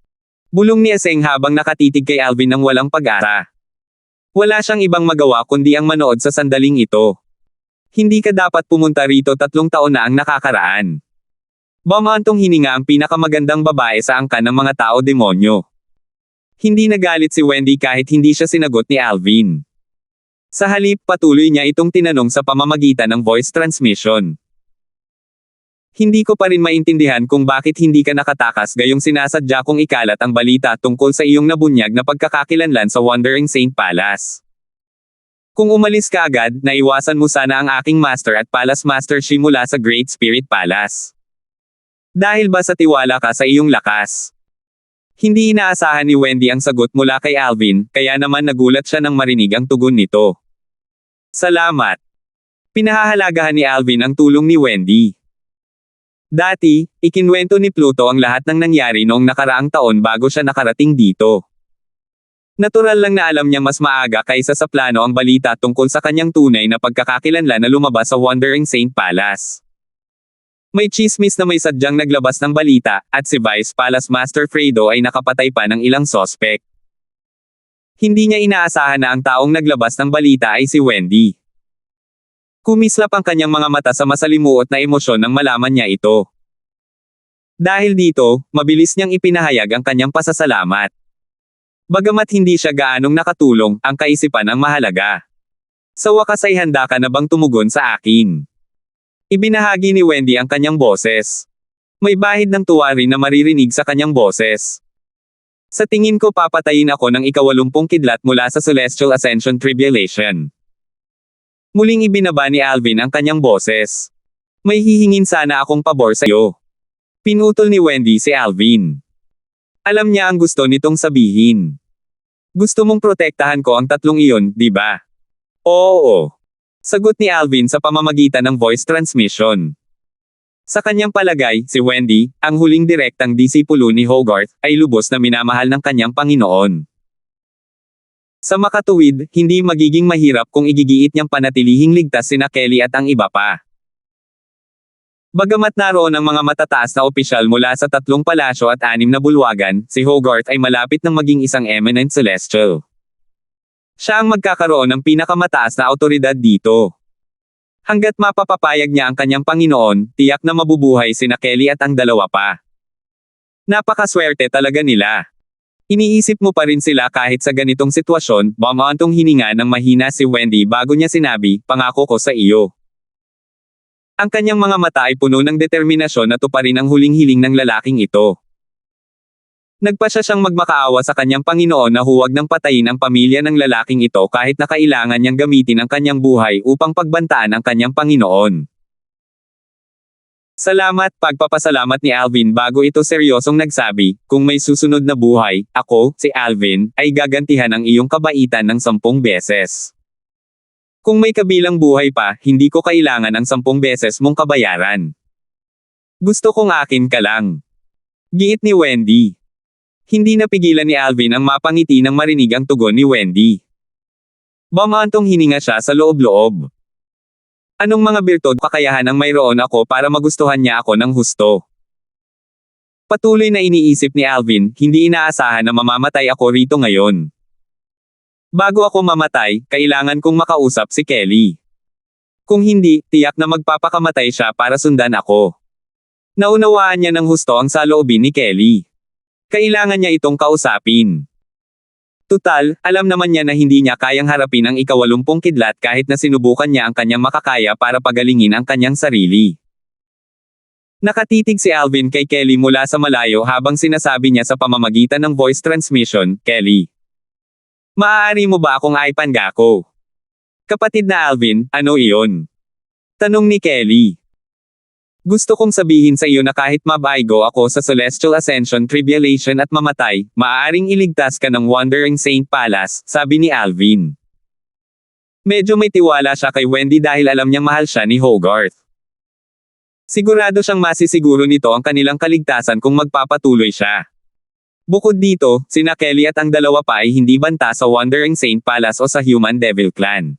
Bulong ni Aseng habang nakatitig kay Alvin ng walang pag-asa. Wala siyang ibang magawa kundi ang manood sa sandaling ito. Hindi ka dapat pumunta rito, 3 taon na ang nakakaraan. Bumantong hininga ang pinakamagandang babae sa angkan ng mga tao-demonyo. Hindi nagalit si Wendy kahit hindi siya sinagot ni Alvin. Sa halip, patuloy niya itong tinanong sa pamamagitan ng voice transmission. Hindi ko pa rin maintindihan kung bakit hindi ka nakatakas gayong sinasadya kong ikalat ang balita tungkol sa iyong nabunyag na pagkakakilanlan sa Wandering Saint Palace. Kung umalis ka agad, naiwasan mo sana ang aking master at Palace Master Shi mula sa Great Spirit Palace. Dahil ba sa tiwala ka sa iyong lakas? Hindi inaasahan ni Wendy ang sagot mula kay Alvin, kaya naman nagulat siya nang marinig ang tugon nito. Salamat. Pinahahalagahan ni Alvin ang tulong ni Wendy. Dati, ikinwento ni Pluto ang lahat ng nangyari noong nakaraang taon bago siya nakarating dito. Natural lang na alam niya mas maaga kaysa sa plano ang balita tungkol sa kanyang tunay na pagkakakilanlan na lumabas sa Wandering Saint Palace. May chismis na may sadyang naglabas ng balita, at si Vice Palace Master Fredo ay nakapatay pa ng ilang sospek. Hindi niya inaasahan na ang taong naglabas ng balita ay si Wendy. Kumislap ang kanyang mga mata sa masalimuot na emosyon nang malaman niya ito. Dahil dito, mabilis niyang ipinahayag ang kanyang pasasalamat. Bagamat hindi siya gaanong nakatulong, ang kaisipan ang mahalaga. Sa wakas ay handa ka na bang tumugon sa akin? Ibinahagi ni Wendy ang kanyang boses. May bahid ng tuwa rin na maririnig sa kanyang boses. Sa tingin ko papatayin ako ng 80 kidlat mula sa Celestial Ascension Tribulation. Muling ibinaba ni Alvin ang kanyang boses. May hihingin sana akong pabor sa iyo. Pinutol ni Wendy si Alvin. Alam niya ang gusto nitong sabihin. Gusto mong protektahan ko ang 3 iyon, di ba? Oo. Sagot ni Alvin sa pamamagitan ng voice transmission. Sa kanyang palagay, si Wendy, ang huling direktang disipulo ni Hogarth, ay lubos na minamahal ng kanyang Panginoon. Sa makatuwid, hindi magiging mahirap kung igigiit niyang panatilihing ligtas sina Kelly at ang iba pa. Bagamat naroon ang mga matataas na opisyal mula sa 3 palasyo at 6 na bulwagan, si Hogarth ay malapit ng maging isang eminent celestial. Siya ang magkakaroon ng pinakamataas na awtoridad dito. Hanggat mapapapayag niya ang kanyang Panginoon, tiyak na mabubuhay sina Kelly at ang 2 pa. Napakaswerte talaga nila. Iniisip mo pa rin sila kahit sa ganitong sitwasyon, bumantong hininga ng mahina si Wendy bago niya sinabi, pangako ko sa iyo. Ang kanyang mga mata ay puno ng determinasyon na tuparin ang huling hiling ng lalaking ito. Nagpasya siyang magmakaawa sa kanyang Panginoon na huwag nang patayin ang pamilya ng lalaking ito kahit na kailangan niyang gamitin ang kanyang buhay upang pagbantaan ang kanyang Panginoon. Salamat, pagpapasalamat ni Alvin bago ito seryosong nagsabi, kung may susunod na buhay, ako, si Alvin, ay gagantihan ang iyong kabaitan ng 10 beses. Kung may kabilang buhay pa, hindi ko kailangan ang 10 beses mong kabayaran. Gusto kong akin ka lang. Giit ni Wendy. Hindi napigilan ni Alvin ang mapangiti nang marinig ang tugon ni Wendy. Bumantong hininga siya sa loob-loob. Anong mga birtud kakayahan ang mayroon ako para magustuhan niya ako ng husto? Patuloy na iniisip ni Alvin, hindi inaasahan na mamamatay ako rito ngayon. Bago ako mamatay, kailangan kong makausap si Kelly. Kung hindi, tiyak na magpapakamatay siya para sundan ako. Naunawaan niya ng husto ang saloobin ni Kelly. Kailangan niya itong kausapin. Tutal, alam naman niya na hindi niya kayang harapin ang 80 kidlat kahit na sinubukan niya ang kanyang makakaya para pagalingin ang kanyang sarili. Nakatitig si Alvin kay Kelly mula sa malayo habang sinasabi niya sa pamamagitan ng voice transmission, Kelly. Maaari mo ba akong aipangako? Kapatid na Alvin, ano iyon? Tanong ni Kelly. Gusto kong sabihin sa iyo na kahit mabaigo ako sa Celestial Ascension Tribulation at mamatay, maaaring iligtas ka ng Wandering Saint Palace, sabi ni Alvin. Medyo may tiwala siya kay Wendy dahil alam niyang mahal siya ni Hogarth. Sigurado siyang masisiguro nito ang kanilang kaligtasan kung magpapatuloy siya. Bukod dito, sina Kelly at ang 2 pa ay hindi banta sa Wandering Saint Palace o sa Human Devil Clan.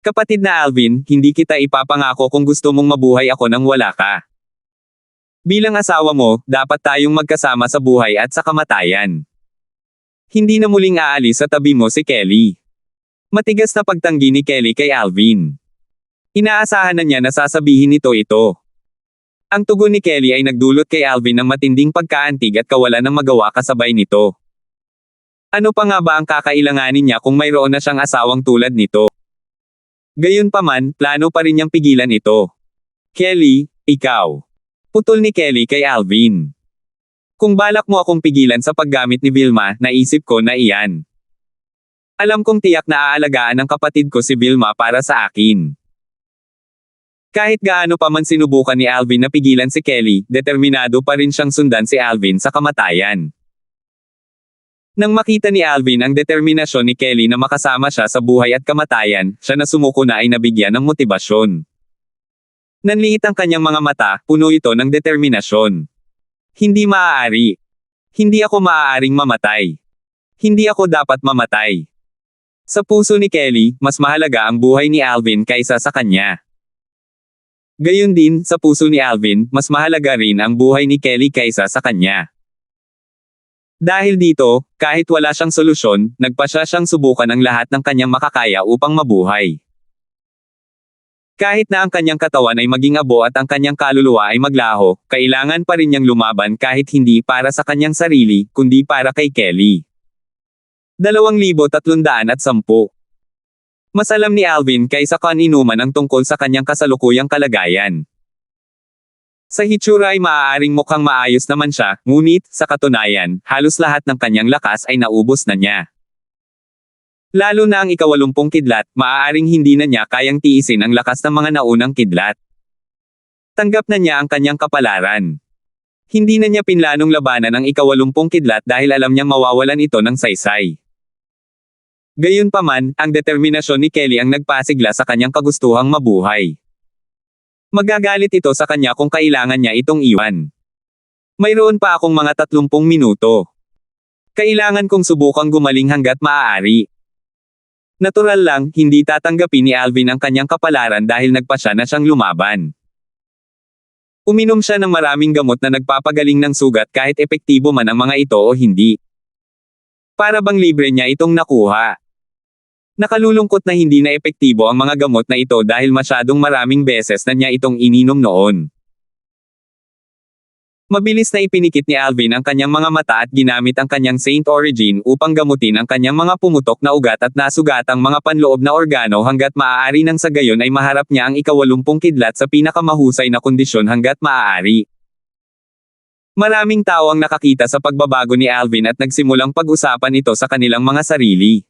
Kapatid na Alvin, hindi kita ipapangako kung gusto mong mabuhay ako nang wala ka. Bilang asawa mo, dapat tayong magkasama sa buhay at sa kamatayan. Hindi na muling aalis sa tabi mo si Kelly. Matigas na pagtanggi ni Kelly kay Alvin. Inaasahan na niya na sasabihin nito ito. Ang tugon ni Kelly ay nagdulot kay Alvin ng matinding pagkaantig at kawalan ng magawa kasabay nito. Ano pa nga ba ang kakailanganin niya kung mayroon na siyang asawang tulad nito? Gayunpaman, plano pa rin niyang pigilan ito. Kelly, ikaw. Putol ni Kelly kay Alvin. Kung balak mo akong pigilan sa paggamit ni Vilma, naisip ko na iyan. Alam kong tiyak na aalagaan ng kapatid ko si Vilma para sa akin. Kahit gaano pa man sinubukan ni Alvin na pigilan si Kelly, determinado pa rin siyang sundan si Alvin sa kamatayan. Nang makita ni Alvin ang determinasyon ni Kelly na makasama siya sa buhay at kamatayan, siya na sumuko na ay nabigyan ng motibasyon. Nanliit ang kanyang mga mata, puno ito ng determinasyon. Hindi maaari. Hindi ako maaaring mamatay. Hindi ako dapat mamatay. Sa puso ni Kelly, mas mahalaga ang buhay ni Alvin kaysa sa kanya. Gayon din, sa puso ni Alvin, mas mahalaga rin ang buhay ni Kelly kaysa sa kanya. Dahil dito, kahit wala siyang solusyon, nagpasya siyang subukan ang lahat ng kanyang makakaya upang mabuhay. Kahit na ang kanyang katawan ay maging abo at ang kanyang kaluluwa ay maglaho, kailangan pa rin niyang lumaban kahit hindi para sa kanyang sarili, kundi para kay Kelly. 2310. Mas alam ni Alvin kaysa kaninuman ang tungkol sa kanyang kasalukuyang kalagayan. Sa hitsura ay maaaring mukhang maayos naman siya, ngunit, sa katunayan, halos lahat ng kanyang lakas ay naubos na niya. Lalo na ang 80 kidlat, maaaring hindi na niya kayang tiisin ang lakas ng mga naunang kidlat. Tanggap na niya ang kanyang kapalaran. Hindi na niya pinlanong labanan ang 80 kidlat dahil alam niyang mawawalan ito ng saysay. Gayunpaman, ang determinasyon ni Kelly ang nagpasigla sa kanyang kagustuhang mabuhay. Magagalit ito sa kanya kung kailangan niya itong iwan. Mayroon pa akong mga 30 minuto. Kailangan kong subukang gumaling hanggat maaari. Natural lang, hindi tatanggapin ni Alvin ang kanyang kapalaran dahil nagpasya na siyang lumaban. Uminom siya ng maraming gamot na nagpapagaling ng sugat kahit epektibo man ang mga ito o hindi. Para bang libre niya itong nakuha. Nakalulungkot na hindi na epektibo ang mga gamot na ito dahil masyadong maraming beses na niya itong ininom noon. Mabilis na ipinikit ni Alvin ang kanyang mga mata at ginamit ang kanyang Saint Origin upang gamutin ang kanyang mga pumutok na ugat at nasugatang mga panloob na organo hanggat maaari nang sa gayon ay maharap niya ang 80 kidlat sa pinakamahusay na kondisyon hanggat maaari. Maraming tao ang nakakita sa pagbabago ni Alvin at nagsimulang pag-usapan ito sa kanilang mga sarili.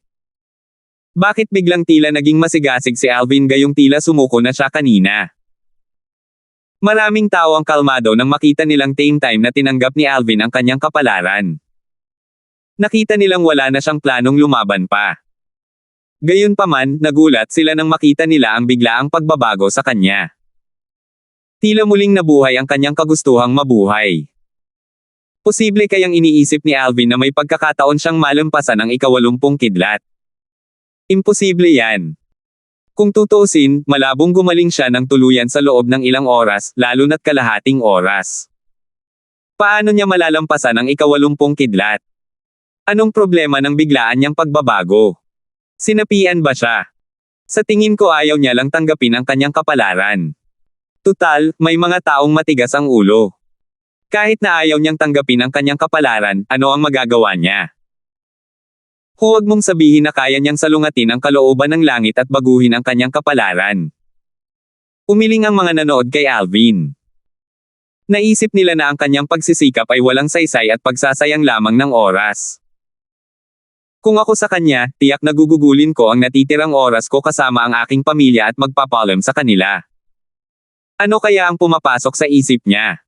Bakit biglang tila naging masigasig si Alvin gayong tila sumuko na siya kanina? Maraming tao ang kalmado nang makita nilang same time na tinanggap ni Alvin ang kanyang kapalaran. Nakita nilang wala na siyang planong lumaban pa. Gayunpaman, nagulat sila nang makita nila ang biglaang pagbabago sa kanya. Tila muling nabuhay ang kanyang kagustuhang mabuhay. Posible kayang iniisip ni Alvin na may pagkakataon siyang malampasan ang 80 kidlat. Imposible yan. Kung tutuusin, malabong gumaling siya ng tuluyan sa loob ng ilang oras, lalo na't kalahating oras. Paano niya malalampasan ang 80 kidlat? Anong problema ng biglaan niyang pagbabago? Sinapian ba siya? Sa tingin ko ayaw niya lang tanggapin ang kanyang kapalaran. Tutal, may mga taong matigas ang ulo. Kahit na ayaw niyang tanggapin ang kanyang kapalaran, ano ang magagawa niya? Huwag mong sabihin na kaya niyang salungatin ang kalooban ng langit at baguhin ang kanyang kapalaran. Umiling ang mga nanood kay Alvin. Naisip nila na ang kanyang pagsisikap ay walang saysay at pagsasayang lamang ng oras. Kung ako sa kanya, tiyak na gugugulin ko ang natitirang oras ko kasama ang aking pamilya at magpapaalam sa kanila. Ano kaya ang pumapasok sa isip niya?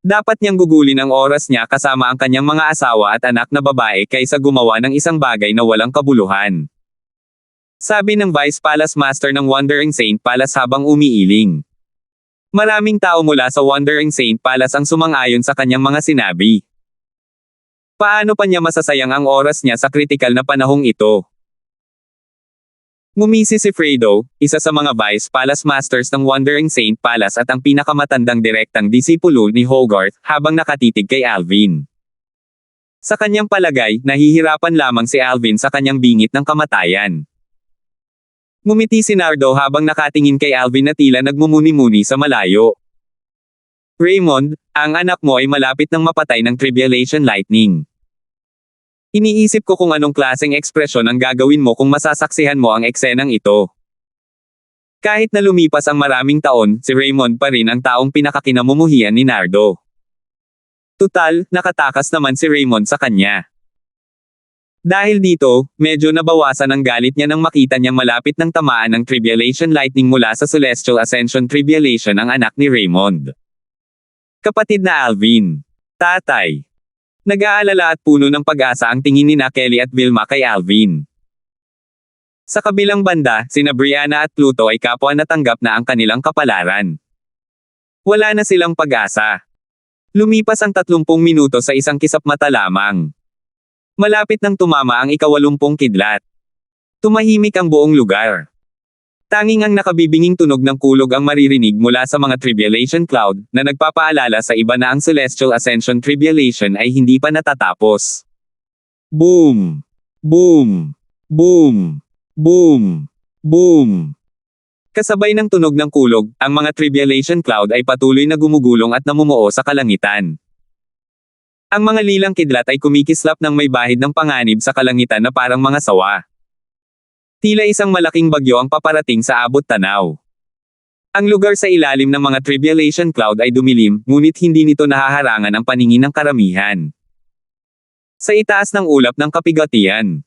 Dapat niyang gugulin ang oras niya kasama ang kanyang mga asawa at anak na babae kaysa gumawa ng isang bagay na walang kabuluhan. Sabi ng Vice Palace Master ng Wandering Saint Palace habang umiiling. Maraming tao mula sa Wandering Saint Palace ang sumang-ayon sa kanyang mga sinabi. Paano pa niya masasayang ang oras niya sa kritikal na panahong ito? Ngumisi si Fredo, isa sa mga Vice Palace Masters ng Wandering Saint Palace at ang pinakamatandang direktang disipulo ni Hogarth, habang nakatitig kay Alvin. Sa kanyang palagay, nahihirapan lamang si Alvin sa kanyang bingit ng kamatayan. Ngumiti si Nardo habang nakatingin kay Alvin na tila nagmumuni-muni sa malayo. Raymond, ang anak mo ay malapit ng mapatay ng Tribulation Lightning. Iniisip ko kung anong klaseng ekspresyon ang gagawin mo kung masasaksihan mo ang eksenang ito. Kahit na lumipas ang maraming taon, si Raymond pa rin ang taong pinakakinamumuhian ni Nardo. Tutal, nakatakas naman si Raymond sa kanya. Dahil dito, medyo nabawasan ang galit niya nang makita niyang malapit ng tamaan ng Tribulation Lightning mula sa Celestial Ascension Tribulation ang anak ni Raymond. Kapatid na Alvin. Tatay. Nag-aalala at puno ng pag-asa ang tingin ni Kelly at Vilma kay Alvin. Sa kabilang banda, sina Brianna at Pluto ay kapwa natanggap na ang kanilang kapalaran. Wala na silang pag-asa. Lumipas ang 30 minuto sa isang kisap mata lamang. Malapit nang tumama ang 80 kidlat. Tumahimik ang buong lugar. Tanging ang nakabibinging tunog ng kulog ang maririnig mula sa mga Tribulation Cloud, na nagpapaalala sa iba na ang Celestial Ascension Tribulation ay hindi pa natatapos. Boom! Boom! Boom! Boom! Boom! Kasabay ng tunog ng kulog, ang mga Tribulation Cloud ay patuloy na gumugulong at namumuo sa kalangitan. Ang mga lilang kidlat ay kumikislap ng may bahid ng panganib sa kalangitan na parang mga sawa. Tila isang malaking bagyo ang paparating sa abot tanaw. Ang lugar sa ilalim ng mga Tribulation Cloud ay dumilim, ngunit hindi nito nahaharangan ang paningin ng karamihan. Sa itaas ng ulap ng kapigatian.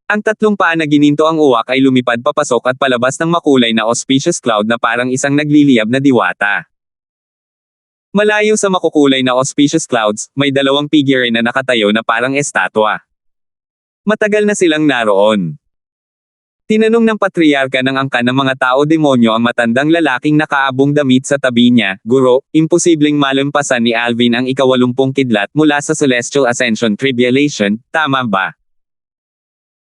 Ang 3 paa na gininto ang uwak ay lumipad papasok at palabas ng makulay na auspicious cloud na parang isang nagliliyab na diwata. Malayo sa makukulay na auspicious clouds, may 2 figure na nakatayo na parang estatwa. Matagal na silang naroon. Tinanong ng patriarka ng angkan ng mga tao-demonyo ang matandang lalaking nakaabong damit sa tabi niya, "Guro, imposibleng malampasan ni Alvin ang 80 kidlat mula sa Celestial Ascension Tribulation, tama ba?"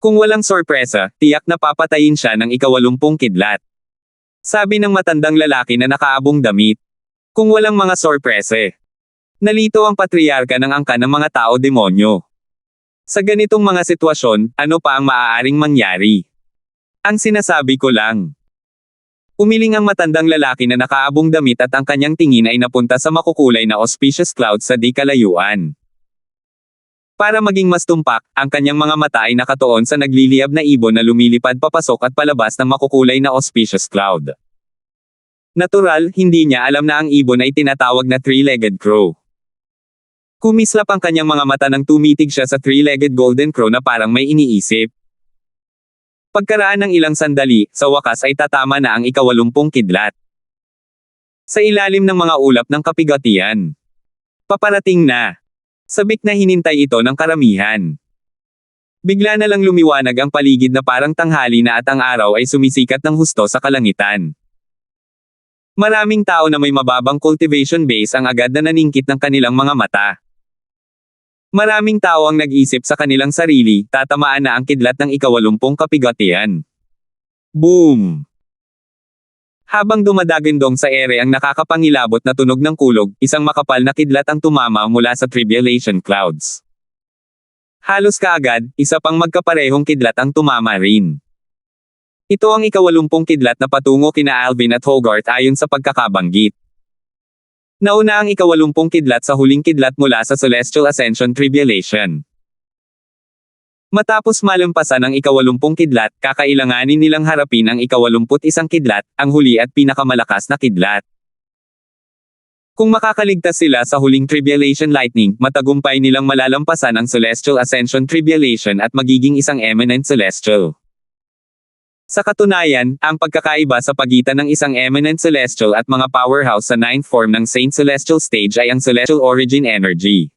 Kung walang sorpresa, tiyak na papatayin siya ng 80 kidlat. Sabi ng matandang lalaki na nakaabong damit. Kung walang mga sorprese. Nalito ang patriarka ng angkan ng mga tao-demonyo. Sa ganitong mga sitwasyon, ano pa ang maaaring mangyari? Ang sinasabi ko lang. Umiling ang matandang lalaki na nakaabong damit at ang kanyang tingin ay napunta sa makukulay na auspicious cloud sa di kalayuan. Para maging mas tumpak, ang kanyang mga mata ay nakatuon sa nagliliyab na ibon na lumilipad papasok at palabas ng makukulay na auspicious cloud. Natural, hindi niya alam na ang ibon ay tinatawag na three-legged crow. Kumislap ang kanyang mga mata nang tumitig siya sa three-legged golden crow na parang may iniisip. Pagkaraan ng ilang sandali, sa wakas ay tatama na ang 80 kidlat. Sa ilalim ng mga ulap ng kapigatian. Paparating na. Sabik na hinintay ito ng karamihan. Bigla na lang lumiwanag ang paligid na parang tanghali na at ang araw ay sumisikat ng husto sa kalangitan. Maraming tao na may mababang cultivation base ang agad na naningkit ng kanilang mga mata. Maraming tao ang nag-isip sa kanilang sarili, tatamaan na ang kidlat ng 80 kapigatian. Boom! Habang dumadagandong sa ere ang nakakapangilabot na tunog ng kulog, isang makapal na kidlat ang tumama mula sa Tribulation Clouds. Halos kaagad, isa pang magkaparehong kidlat ang tumama rin. Ito ang 80 kidlat na patungo kina Alvin at Hogarth ayon sa pagkakabanggit. Nauna ang 80 kidlat sa huling kidlat mula sa Celestial Ascension Tribulation. Matapos malampasan ang 80 kidlat, kakailanganin nilang harapin ang 81 kidlat, ang huli at pinakamalakas na kidlat. Kung makakaligtas sila sa huling Tribulation Lightning, matagumpay nilang malalampasan ang Celestial Ascension Tribulation at magiging isang eminent celestial. Sa katunayan, ang pagkakaiba sa pagitan ng isang eminent celestial at mga powerhouse sa 9th form ng Saint Celestial Stage ay ang celestial origin energy.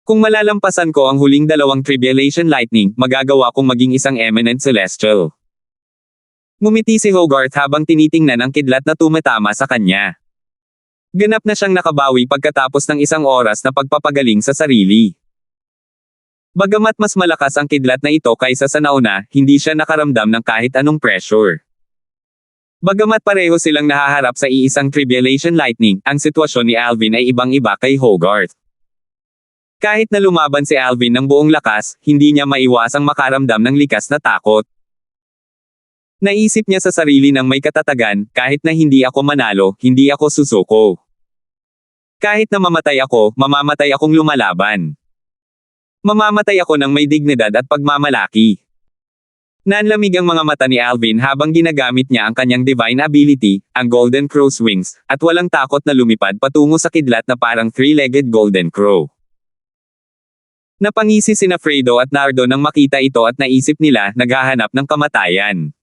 Kung malalampasan ko ang huling 2 Tribulation Lightning, magagawa kong maging isang eminent celestial. Ngumiti si Hogarth habang tinitingnan ang kidlat na tumatama sa kanya. Ganap na siyang nakabawi pagkatapos ng 1 oras na pagpapagaling sa sarili. Bagamat mas malakas ang kidlat na ito kaysa sa nauna, hindi siya nakaramdam ng kahit anong pressure. Bagamat pareho silang nahaharap sa iisang Tribulation Lightning, ang sitwasyon ni Alvin ay ibang-iba kay Hogarth. Kahit na lumaban si Alvin ng buong lakas, hindi niya maiwasang makaramdam ng likas na takot. Naisip niya sa sarili ng may katatagan, kahit na hindi ako manalo, hindi ako susuko. Kahit na mamatay ako, mamamatay akong lumalaban. Mamamatay ako ng may dignidad at pagmamalaki. Nanlamig ang mga mata ni Alvin habang ginagamit niya ang kanyang divine ability, ang Golden Crow's Wings, at walang takot na lumipad patungo sa kidlat na parang three-legged Golden Crow. Napangisi sina Fredo at Nardo nang makita ito at naisip nila naghahanap ng kamatayan.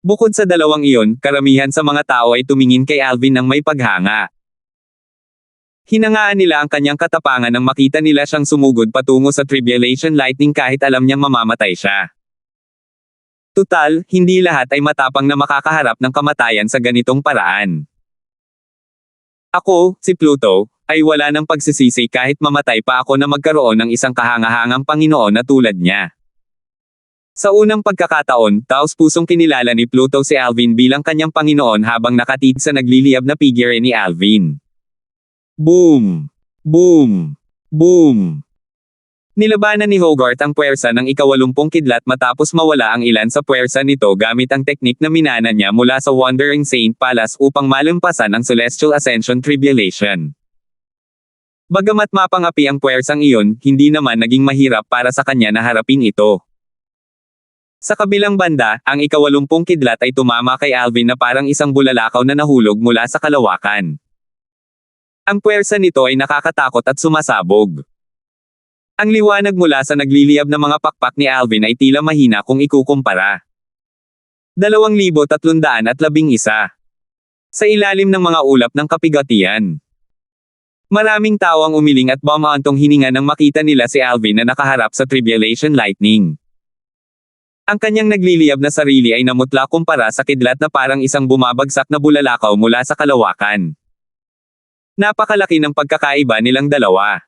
Bukod sa dalawang iyon, karamihan sa mga tao ay tumingin kay Alvin ng may paghanga. Hinangaan nila ang kanyang katapangan nang makita nila siyang sumugod patungo sa Tribulation Lightning kahit alam niyang mamamatay siya. Tutal, hindi lahat ay matapang na makakaharap ng kamatayan sa ganitong paraan. Ako, si Pluto, ay wala ng pagsisisi kahit mamatay pa ako na magkaroon ng isang kahangahangang Panginoon na tulad niya. Sa unang pagkakataon, taos-pusong kinilala ni Pluto si Alvin bilang kanyang Panginoon habang nakatid sa nagliliyab na figure ni Alvin. Boom! Boom! Boom! Nilabanan ni Hogarth ang puwersa ng ika-80 kidlat matapos mawala ang ilan sa puwersa nito gamit ang teknik na minana niya mula sa Wandering Saint Palace upang malampasan ang Celestial Ascension Tribulation. Bagamat mapangapi ang puwersang iyon, hindi naman naging mahirap para sa kanya na harapin ito. Sa kabilang banda, ang ika-80 kidlat ay tumama kay Alvin na parang isang bulalakaw na nahulog mula sa kalawakan. Ang puwersa nito ay nakakatakot at sumasabog. Ang liwanag mula sa nagliliyab na mga pakpak ni Alvin ay tila mahina kung ikukumpara. 2,311. Sa ilalim ng mga ulap ng kapigatian. Maraming tao ang umiling at bumaantong hininga nang makita nila si Alvin na nakaharap sa Tribulation Lightning. Ang kanyang nagliliyab na sarili ay namutla kumpara sa kidlat na parang isang bumabagsak na bulalakaw mula sa kalawakan. Napakalaki ng pagkakaiba nilang dalawa.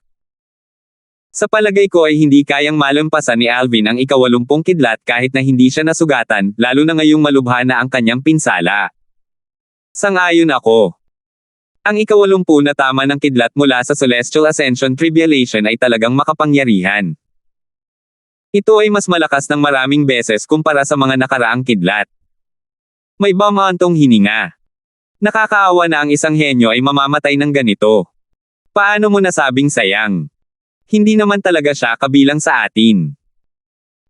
Sa palagay ko ay hindi kayang malampasan ni Alvin ang ika-80 kidlat kahit na hindi siya nasugatan, lalo na ngayong malubha na ang kanyang pinsala. Sang-ayon ako. Ang ika-80 na tama ng kidlat mula sa Celestial Ascension Tribulation ay talagang makapangyarihan. Ito ay mas malakas ng maraming beses kumpara sa mga nakaraang kidlat. May bumaantong hininga. Nakakaawa na ang isang henyo ay mamamatay ng ganito. Paano mo nasabing sayang? Hindi naman talaga siya kabilang sa atin.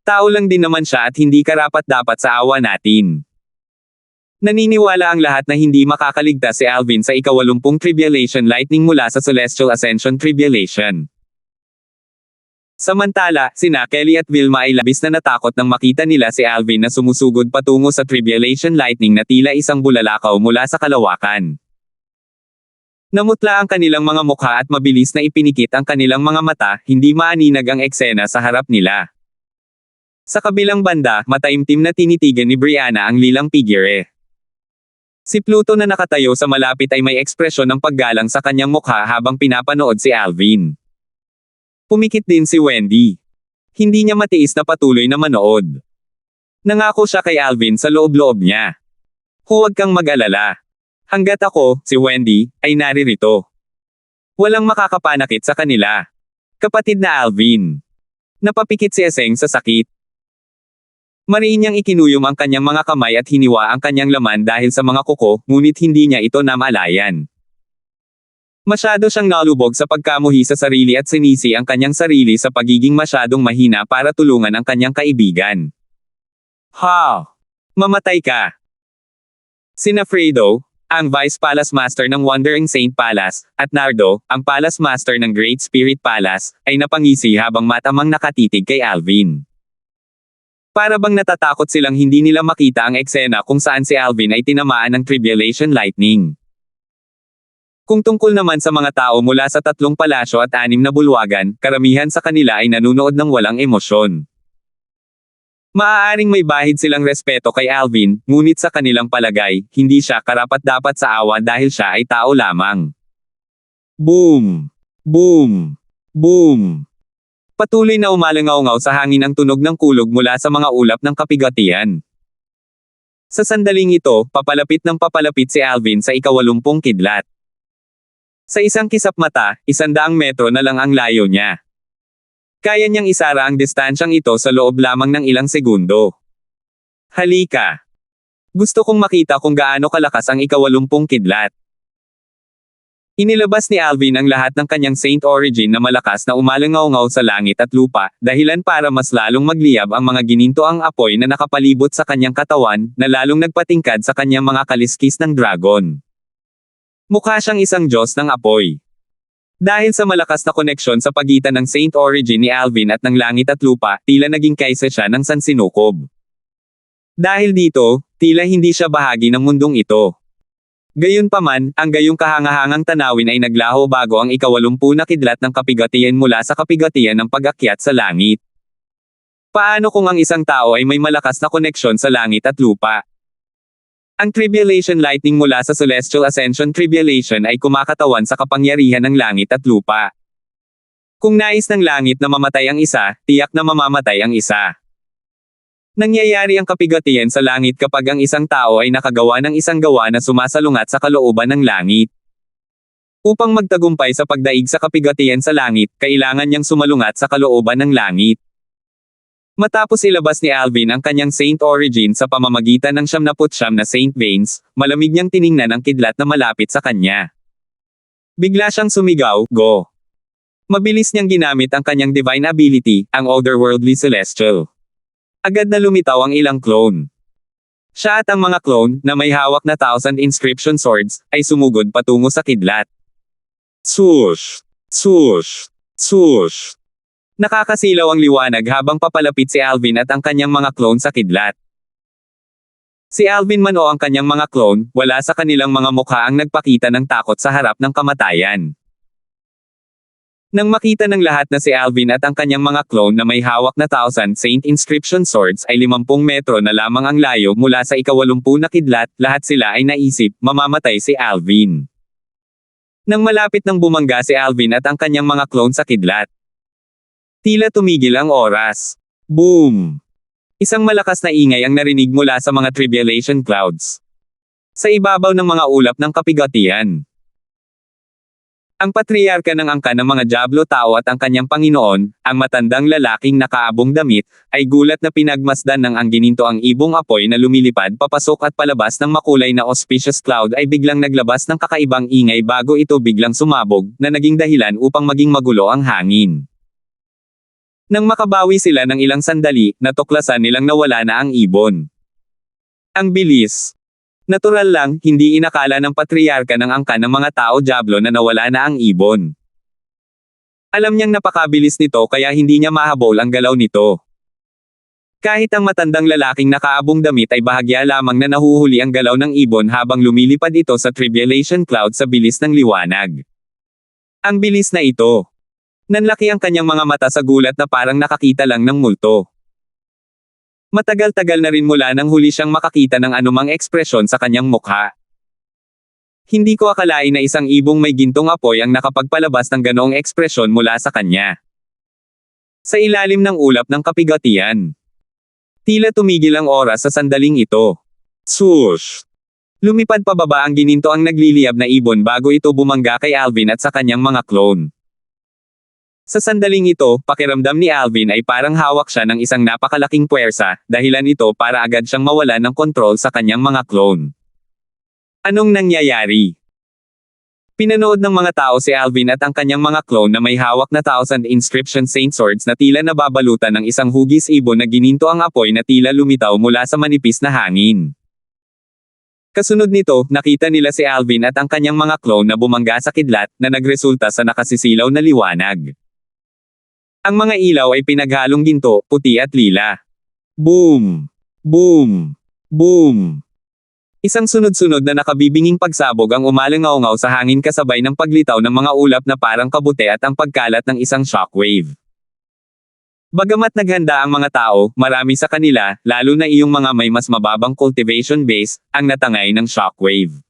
Tao lang din naman siya at hindi karapat-dapat sa awa natin. Naniniwala ang lahat na hindi makakaligtas si Alvin sa ika-80 Tribulation Lightning mula sa Celestial Ascension Tribulation. Samantala, sina Kelly at Vilma ay labis na natakot nang makita nila si Alvin na sumusugod patungo sa Tribulation Lightning na tila isang bulalakaw mula sa kalawakan. Namutla ang kanilang mga mukha at mabilis na ipinikit ang kanilang mga mata, hindi maaninag ang eksena sa harap nila. Sa kabilang banda, mataimtim na tinitigan ni Brianna ang lilang figure. Si Pluto na nakatayo sa malapit ay may ekspresyon ng paggalang sa kanyang mukha habang pinapanood si Alvin. Pumikit din si Wendy. Hindi niya matiis na patuloy na manood. Nangako siya kay Alvin sa loob-loob niya. Huwag kang mag-alala. Hanggat ako, si Wendy, ay naririto. Walang makakapanakit sa kanila. Kapatid na Alvin. Napapikit si Eseng sa sakit. Mariin niyang ikinuyom ang kanyang mga kamay at hiniwa ang kanyang laman dahil sa mga kuko, ngunit hindi niya ito namalayan. Masyado siyang nalubog sa pagkamuhi sa sarili at sinisi ang kanyang sarili sa pagiging masyadong mahina para tulungan ang kanyang kaibigan. Ha! Mamatay ka! Sina Fredo, ang Vice Palace Master ng Wandering Saint Palace, at Nardo, ang Palace Master ng Great Spirit Palace, ay napangisi habang matamang nakatitig kay Alvin. Para bang natatakot silang hindi nila makita ang eksena kung saan si Alvin ay tinamaan ng Tribulation Lightning. Kung tungkol naman sa mga tao mula sa 3 palasyo at 6 na bulwagan, karamihan sa kanila ay nanunood ng walang emosyon. Maaaring may bahid silang respeto kay Alvin, ngunit sa kanilang palagay, hindi siya karapat-dapat sa awa dahil siya ay tao lamang. Boom! Boom! Boom! Patuloy na umalangaw-ngaw sa hangin ang tunog ng kulog mula sa mga ulap ng kapigatian. Sa sandaling ito, papalapit si Alvin sa ika-80 kidlat. Sa isang kisap mata, 100 metro na lang ang layo niya. Kaya niyang isara ang distansyang ito sa loob lamang ng ilang segundo. Halika. Gusto kong makita kung gaano kalakas ang ika-80 kidlat. Inilabas ni Alvin ang lahat ng kanyang Saint Origin na malakas na umalangaw-ngaw sa langit at lupa, dahilan para mas lalong magliyab ang mga ginintoang apoy na nakapalibot sa kanyang katawan, na lalong nagpatingkad sa kanyang mga kaliskis ng dragon. Mukha siyang isang Diyos ng apoy. Dahil sa malakas na koneksyon sa pagitan ng Saint Origin ni Alvin at ng langit at lupa, tila naging kaisa siya ng sansinukob. Dahil dito, tila hindi siya bahagi ng mundong ito. Gayunpaman, ang gayong kahangahangang tanawin ay naglaho bago ang ika-80 na kidlat ng kapigatian mula sa kapigatian ng pag-akyat sa langit. Paano kung ang isang tao ay may malakas na koneksyon sa langit at lupa? Ang tribulation lightning mula sa celestial ascension tribulation ay kumakatawan sa kapangyarihan ng langit at lupa. Kung nais ng langit na mamatay ang isa, tiyak na mamamatay ang isa. Nangyayari ang kapigatian sa langit kapag ang isang tao ay nakagawa ng isang gawa na sumasalungat sa kalooban ng langit. Upang magtagumpay sa pagdaig sa kapigatian sa langit, kailangan niyang sumalungat sa kalooban ng langit. Matapos ilabas ni Alvin ang kanyang Saint Origin sa pamamagitan ng 79 na Saint Veins, malamig niyang tiningnan ang kidlat na malapit sa kanya. Bigla siyang sumigaw, "Go!" Mabilis niyang ginamit ang kanyang divine ability, ang otherworldly celestial. Agad na lumitaw ang ilang clone. Siya at ang mga clone, na may hawak na 1,000 inscription swords, ay sumugod patungo sa kidlat. Swoosh! Swoosh! Swoosh! Nakakasilaw ang liwanag habang papalapit si Alvin at ang kanyang mga clone sa kidlat. Si Alvin man o ang kanyang mga clone, wala sa kanilang mga mukha ang nagpakita ng takot sa harap ng kamatayan. Nang makita ng lahat na si Alvin at ang kanyang mga clone na may hawak na 1,000 Saint Inscription Swords ay 50 metro na lamang ang layo mula sa ika-80 na kidlat, lahat sila ay naisip, mamamatay si Alvin. Nang malapit nang bumangga si Alvin at ang kanyang mga clone sa kidlat, tila tumigil ang oras. Boom! Isang malakas na ingay ang narinig mula sa mga tribulation clouds. Sa ibabaw ng mga ulap ng kapigatian. Ang patriarka ng angka ng mga Diablo tao at ang kanyang Panginoon, ang matandang lalaking nakaabong damit, ay gulat na pinagmasdan ng ang gininto ang ibong apoy na lumilipad papasok at palabas ng makulay na auspicious cloud ay biglang naglabas ng kakaibang ingay bago ito biglang sumabog, na naging dahilan upang maging magulo ang hangin. Nang makabawi sila ng ilang sandali, natuklasan nilang nawala na ang ibon. Ang bilis! Natural lang, hindi inakala ng patriarka ng angka ng mga tao Diablo na nawala na ang ibon. Alam niyang napakabilis nito kaya hindi niya mahabol ang galaw nito. Kahit ang matandang lalaking nakaabong damit ay bahagya lamang na nahuhuli ang galaw ng ibon habang lumilipad ito sa tribulation cloud sa bilis ng liwanag. Ang bilis na ito. Nanlaki ang kanyang mga mata sa gulat na parang nakakita lang ng multo. Matagal-tagal na rin mula nang huli siyang makakita ng anumang ekspresyon sa kanyang mukha. Hindi ko akalain na isang ibong may gintong apoy ang nakapagpalabas ng ganoong ekspresyon mula sa kanya. Sa ilalim ng ulap ng kapigatian. Tila tumigil ang oras sa sandaling ito. Swoosh! Lumipad pababa ang gininto ang nagliliyab na ibon bago ito bumangga kay Alvin at sa kanyang mga clone. Sa sandaling ito, pakiramdam ni Alvin ay parang hawak siya ng isang napakalaking puwersa, dahilan ito para agad siyang mawalan ng kontrol sa kanyang mga clone. Anong nangyayari? Pinanood ng mga tao si Alvin at ang kanyang mga clone na may hawak na 1,000 inscription saint swords na tila nababalutan ng isang hugis ibon na gininto ang apoy na tila lumitaw mula sa manipis na hangin. Kasunod nito, nakita nila si Alvin at ang kanyang mga clone na bumangga sa kidlat, na nagresulta sa nakasisilaw na liwanag. Ang mga ilaw ay pinaghalong ginto, puti at lila. Boom! Boom! Boom! Isang sunod-sunod na nakabibinging pagsabog ang umalangaw-ngaw sa hangin kasabay ng paglitaw ng mga ulap na parang kabute at ang pagkalat ng isang shockwave. Bagamat naghanda ang mga tao, marami sa kanila, lalo na iyong mga may mas mababang cultivation base, ang natangay ng shockwave.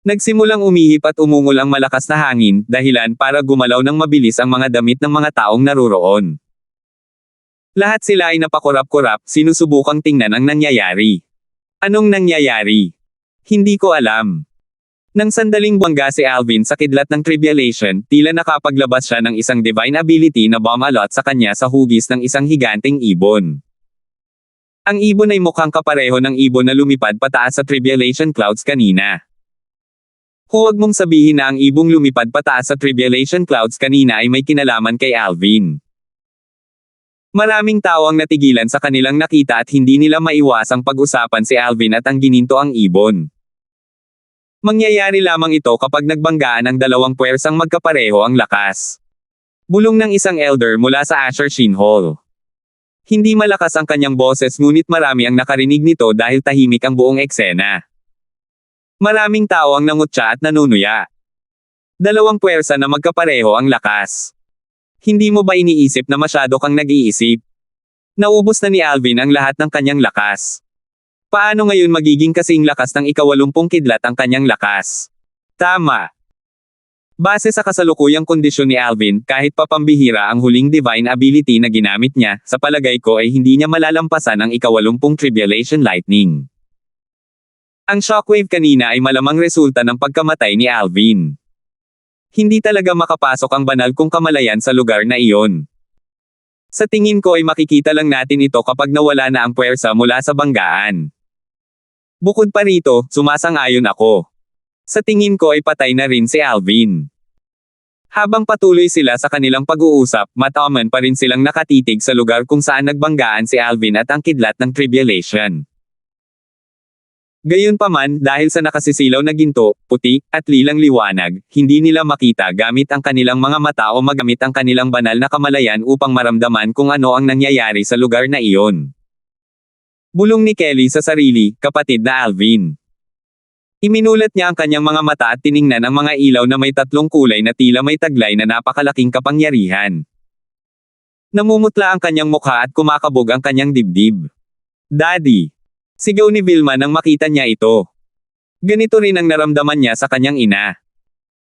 Nagsimulang umihip at umungol ang malakas na hangin, dahilan para gumalaw ng mabilis ang mga damit ng mga taong naroroon. Lahat sila ay napakurap-kurap, sinusubukang tingnan ang nangyayari. Anong nangyayari? Hindi ko alam. Nang sandaling bangga si Alvin sa kidlat ng tribulation, tila nakapaglabas siya ng isang divine ability na bumalot sa kanya sa hugis ng isang higanteng ibon. Ang ibon ay mukhang kapareho ng ibon na lumipad pataas sa tribulation clouds kanina. Huwag mong sabihin na ang ibong lumipad pataas sa tribulation clouds kanina ay may kinalaman kay Alvin. Maraming tao ang natigilan sa kanilang nakita at hindi nila maiwasang pag-usapan si Alvin at ang gininto ang ibon. Mangyayari lamang ito kapag nagbanggaan ang dalawang puwersang magkapareho ang lakas. Bulong ng isang elder mula sa Asher Shinhol. Hindi malakas ang kanyang boses ngunit marami ang nakarinig nito dahil tahimik ang buong eksena. Maraming tao ang nangutya at nanunuya. Dalawang puwersa na magkapareho ang lakas. Hindi mo ba iniisip na masyado kang nag-iisip? Naubos na ni Alvin ang lahat ng kanyang lakas. Paano ngayon magiging kasing lakas ng ika-80 kidlat ang kanyang lakas? Tama. Base sa kasalukuyang kondisyon ni Alvin, kahit papambihira ang huling divine ability na ginamit niya, sa palagay ko ay hindi niya malalampasan ang ika-80 tribulation lightning. Ang shockwave kanina ay malamang resulta ng pagkamatay ni Alvin. Hindi talaga makapasok ang banal kong kamalayan sa lugar na iyon. Sa tingin ko ay makikita lang natin ito kapag nawala na ang puwersa mula sa banggaan. Bukod pa rito, sumasang-ayon ako. Sa tingin ko ay patay na rin si Alvin. Habang patuloy sila sa kanilang pag-uusap, mataman pa rin silang nakatitig sa lugar kung saan nagbanggaan si Alvin at ang kidlat ng tribulation. Gayunpaman, dahil sa nakasisilaw na ginto, puti, at lilang liwanag, hindi nila makita gamit ang kanilang mga mata o magamit ang kanilang banal na kamalayan upang maramdaman kung ano ang nangyayari sa lugar na iyon. Bulong ni Kelly sa sarili, kapatid na Alvin. Iminulat niya ang kanyang mga mata at tiningnan ang mga ilaw na may tatlong kulay na tila may taglay na napakalaking kapangyarihan. Namumutla ang kanyang mukha at kumakabog ang kanyang dibdib. Daddy! Sigaw ni Vilma nang makita niya ito. Ganito rin ang naramdaman niya sa kanyang ina.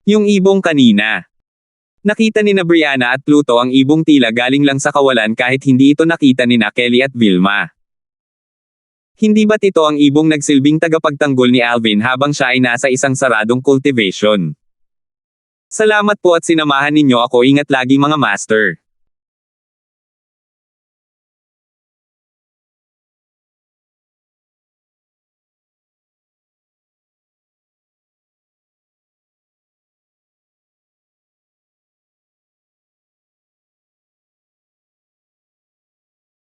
Yung ibong kanina. Nakita ni na Brianna at Pluto ang ibong tila galing lang sa kawalan kahit hindi ito nakita ni na Kelly at Vilma. Hindi ba't ito ang ibong nagsilbing tagapagtanggol ni Alvin habang siya ay nasa isang saradong cultivation? Salamat po at sinamahan ninyo ako, ingat lagi mga master.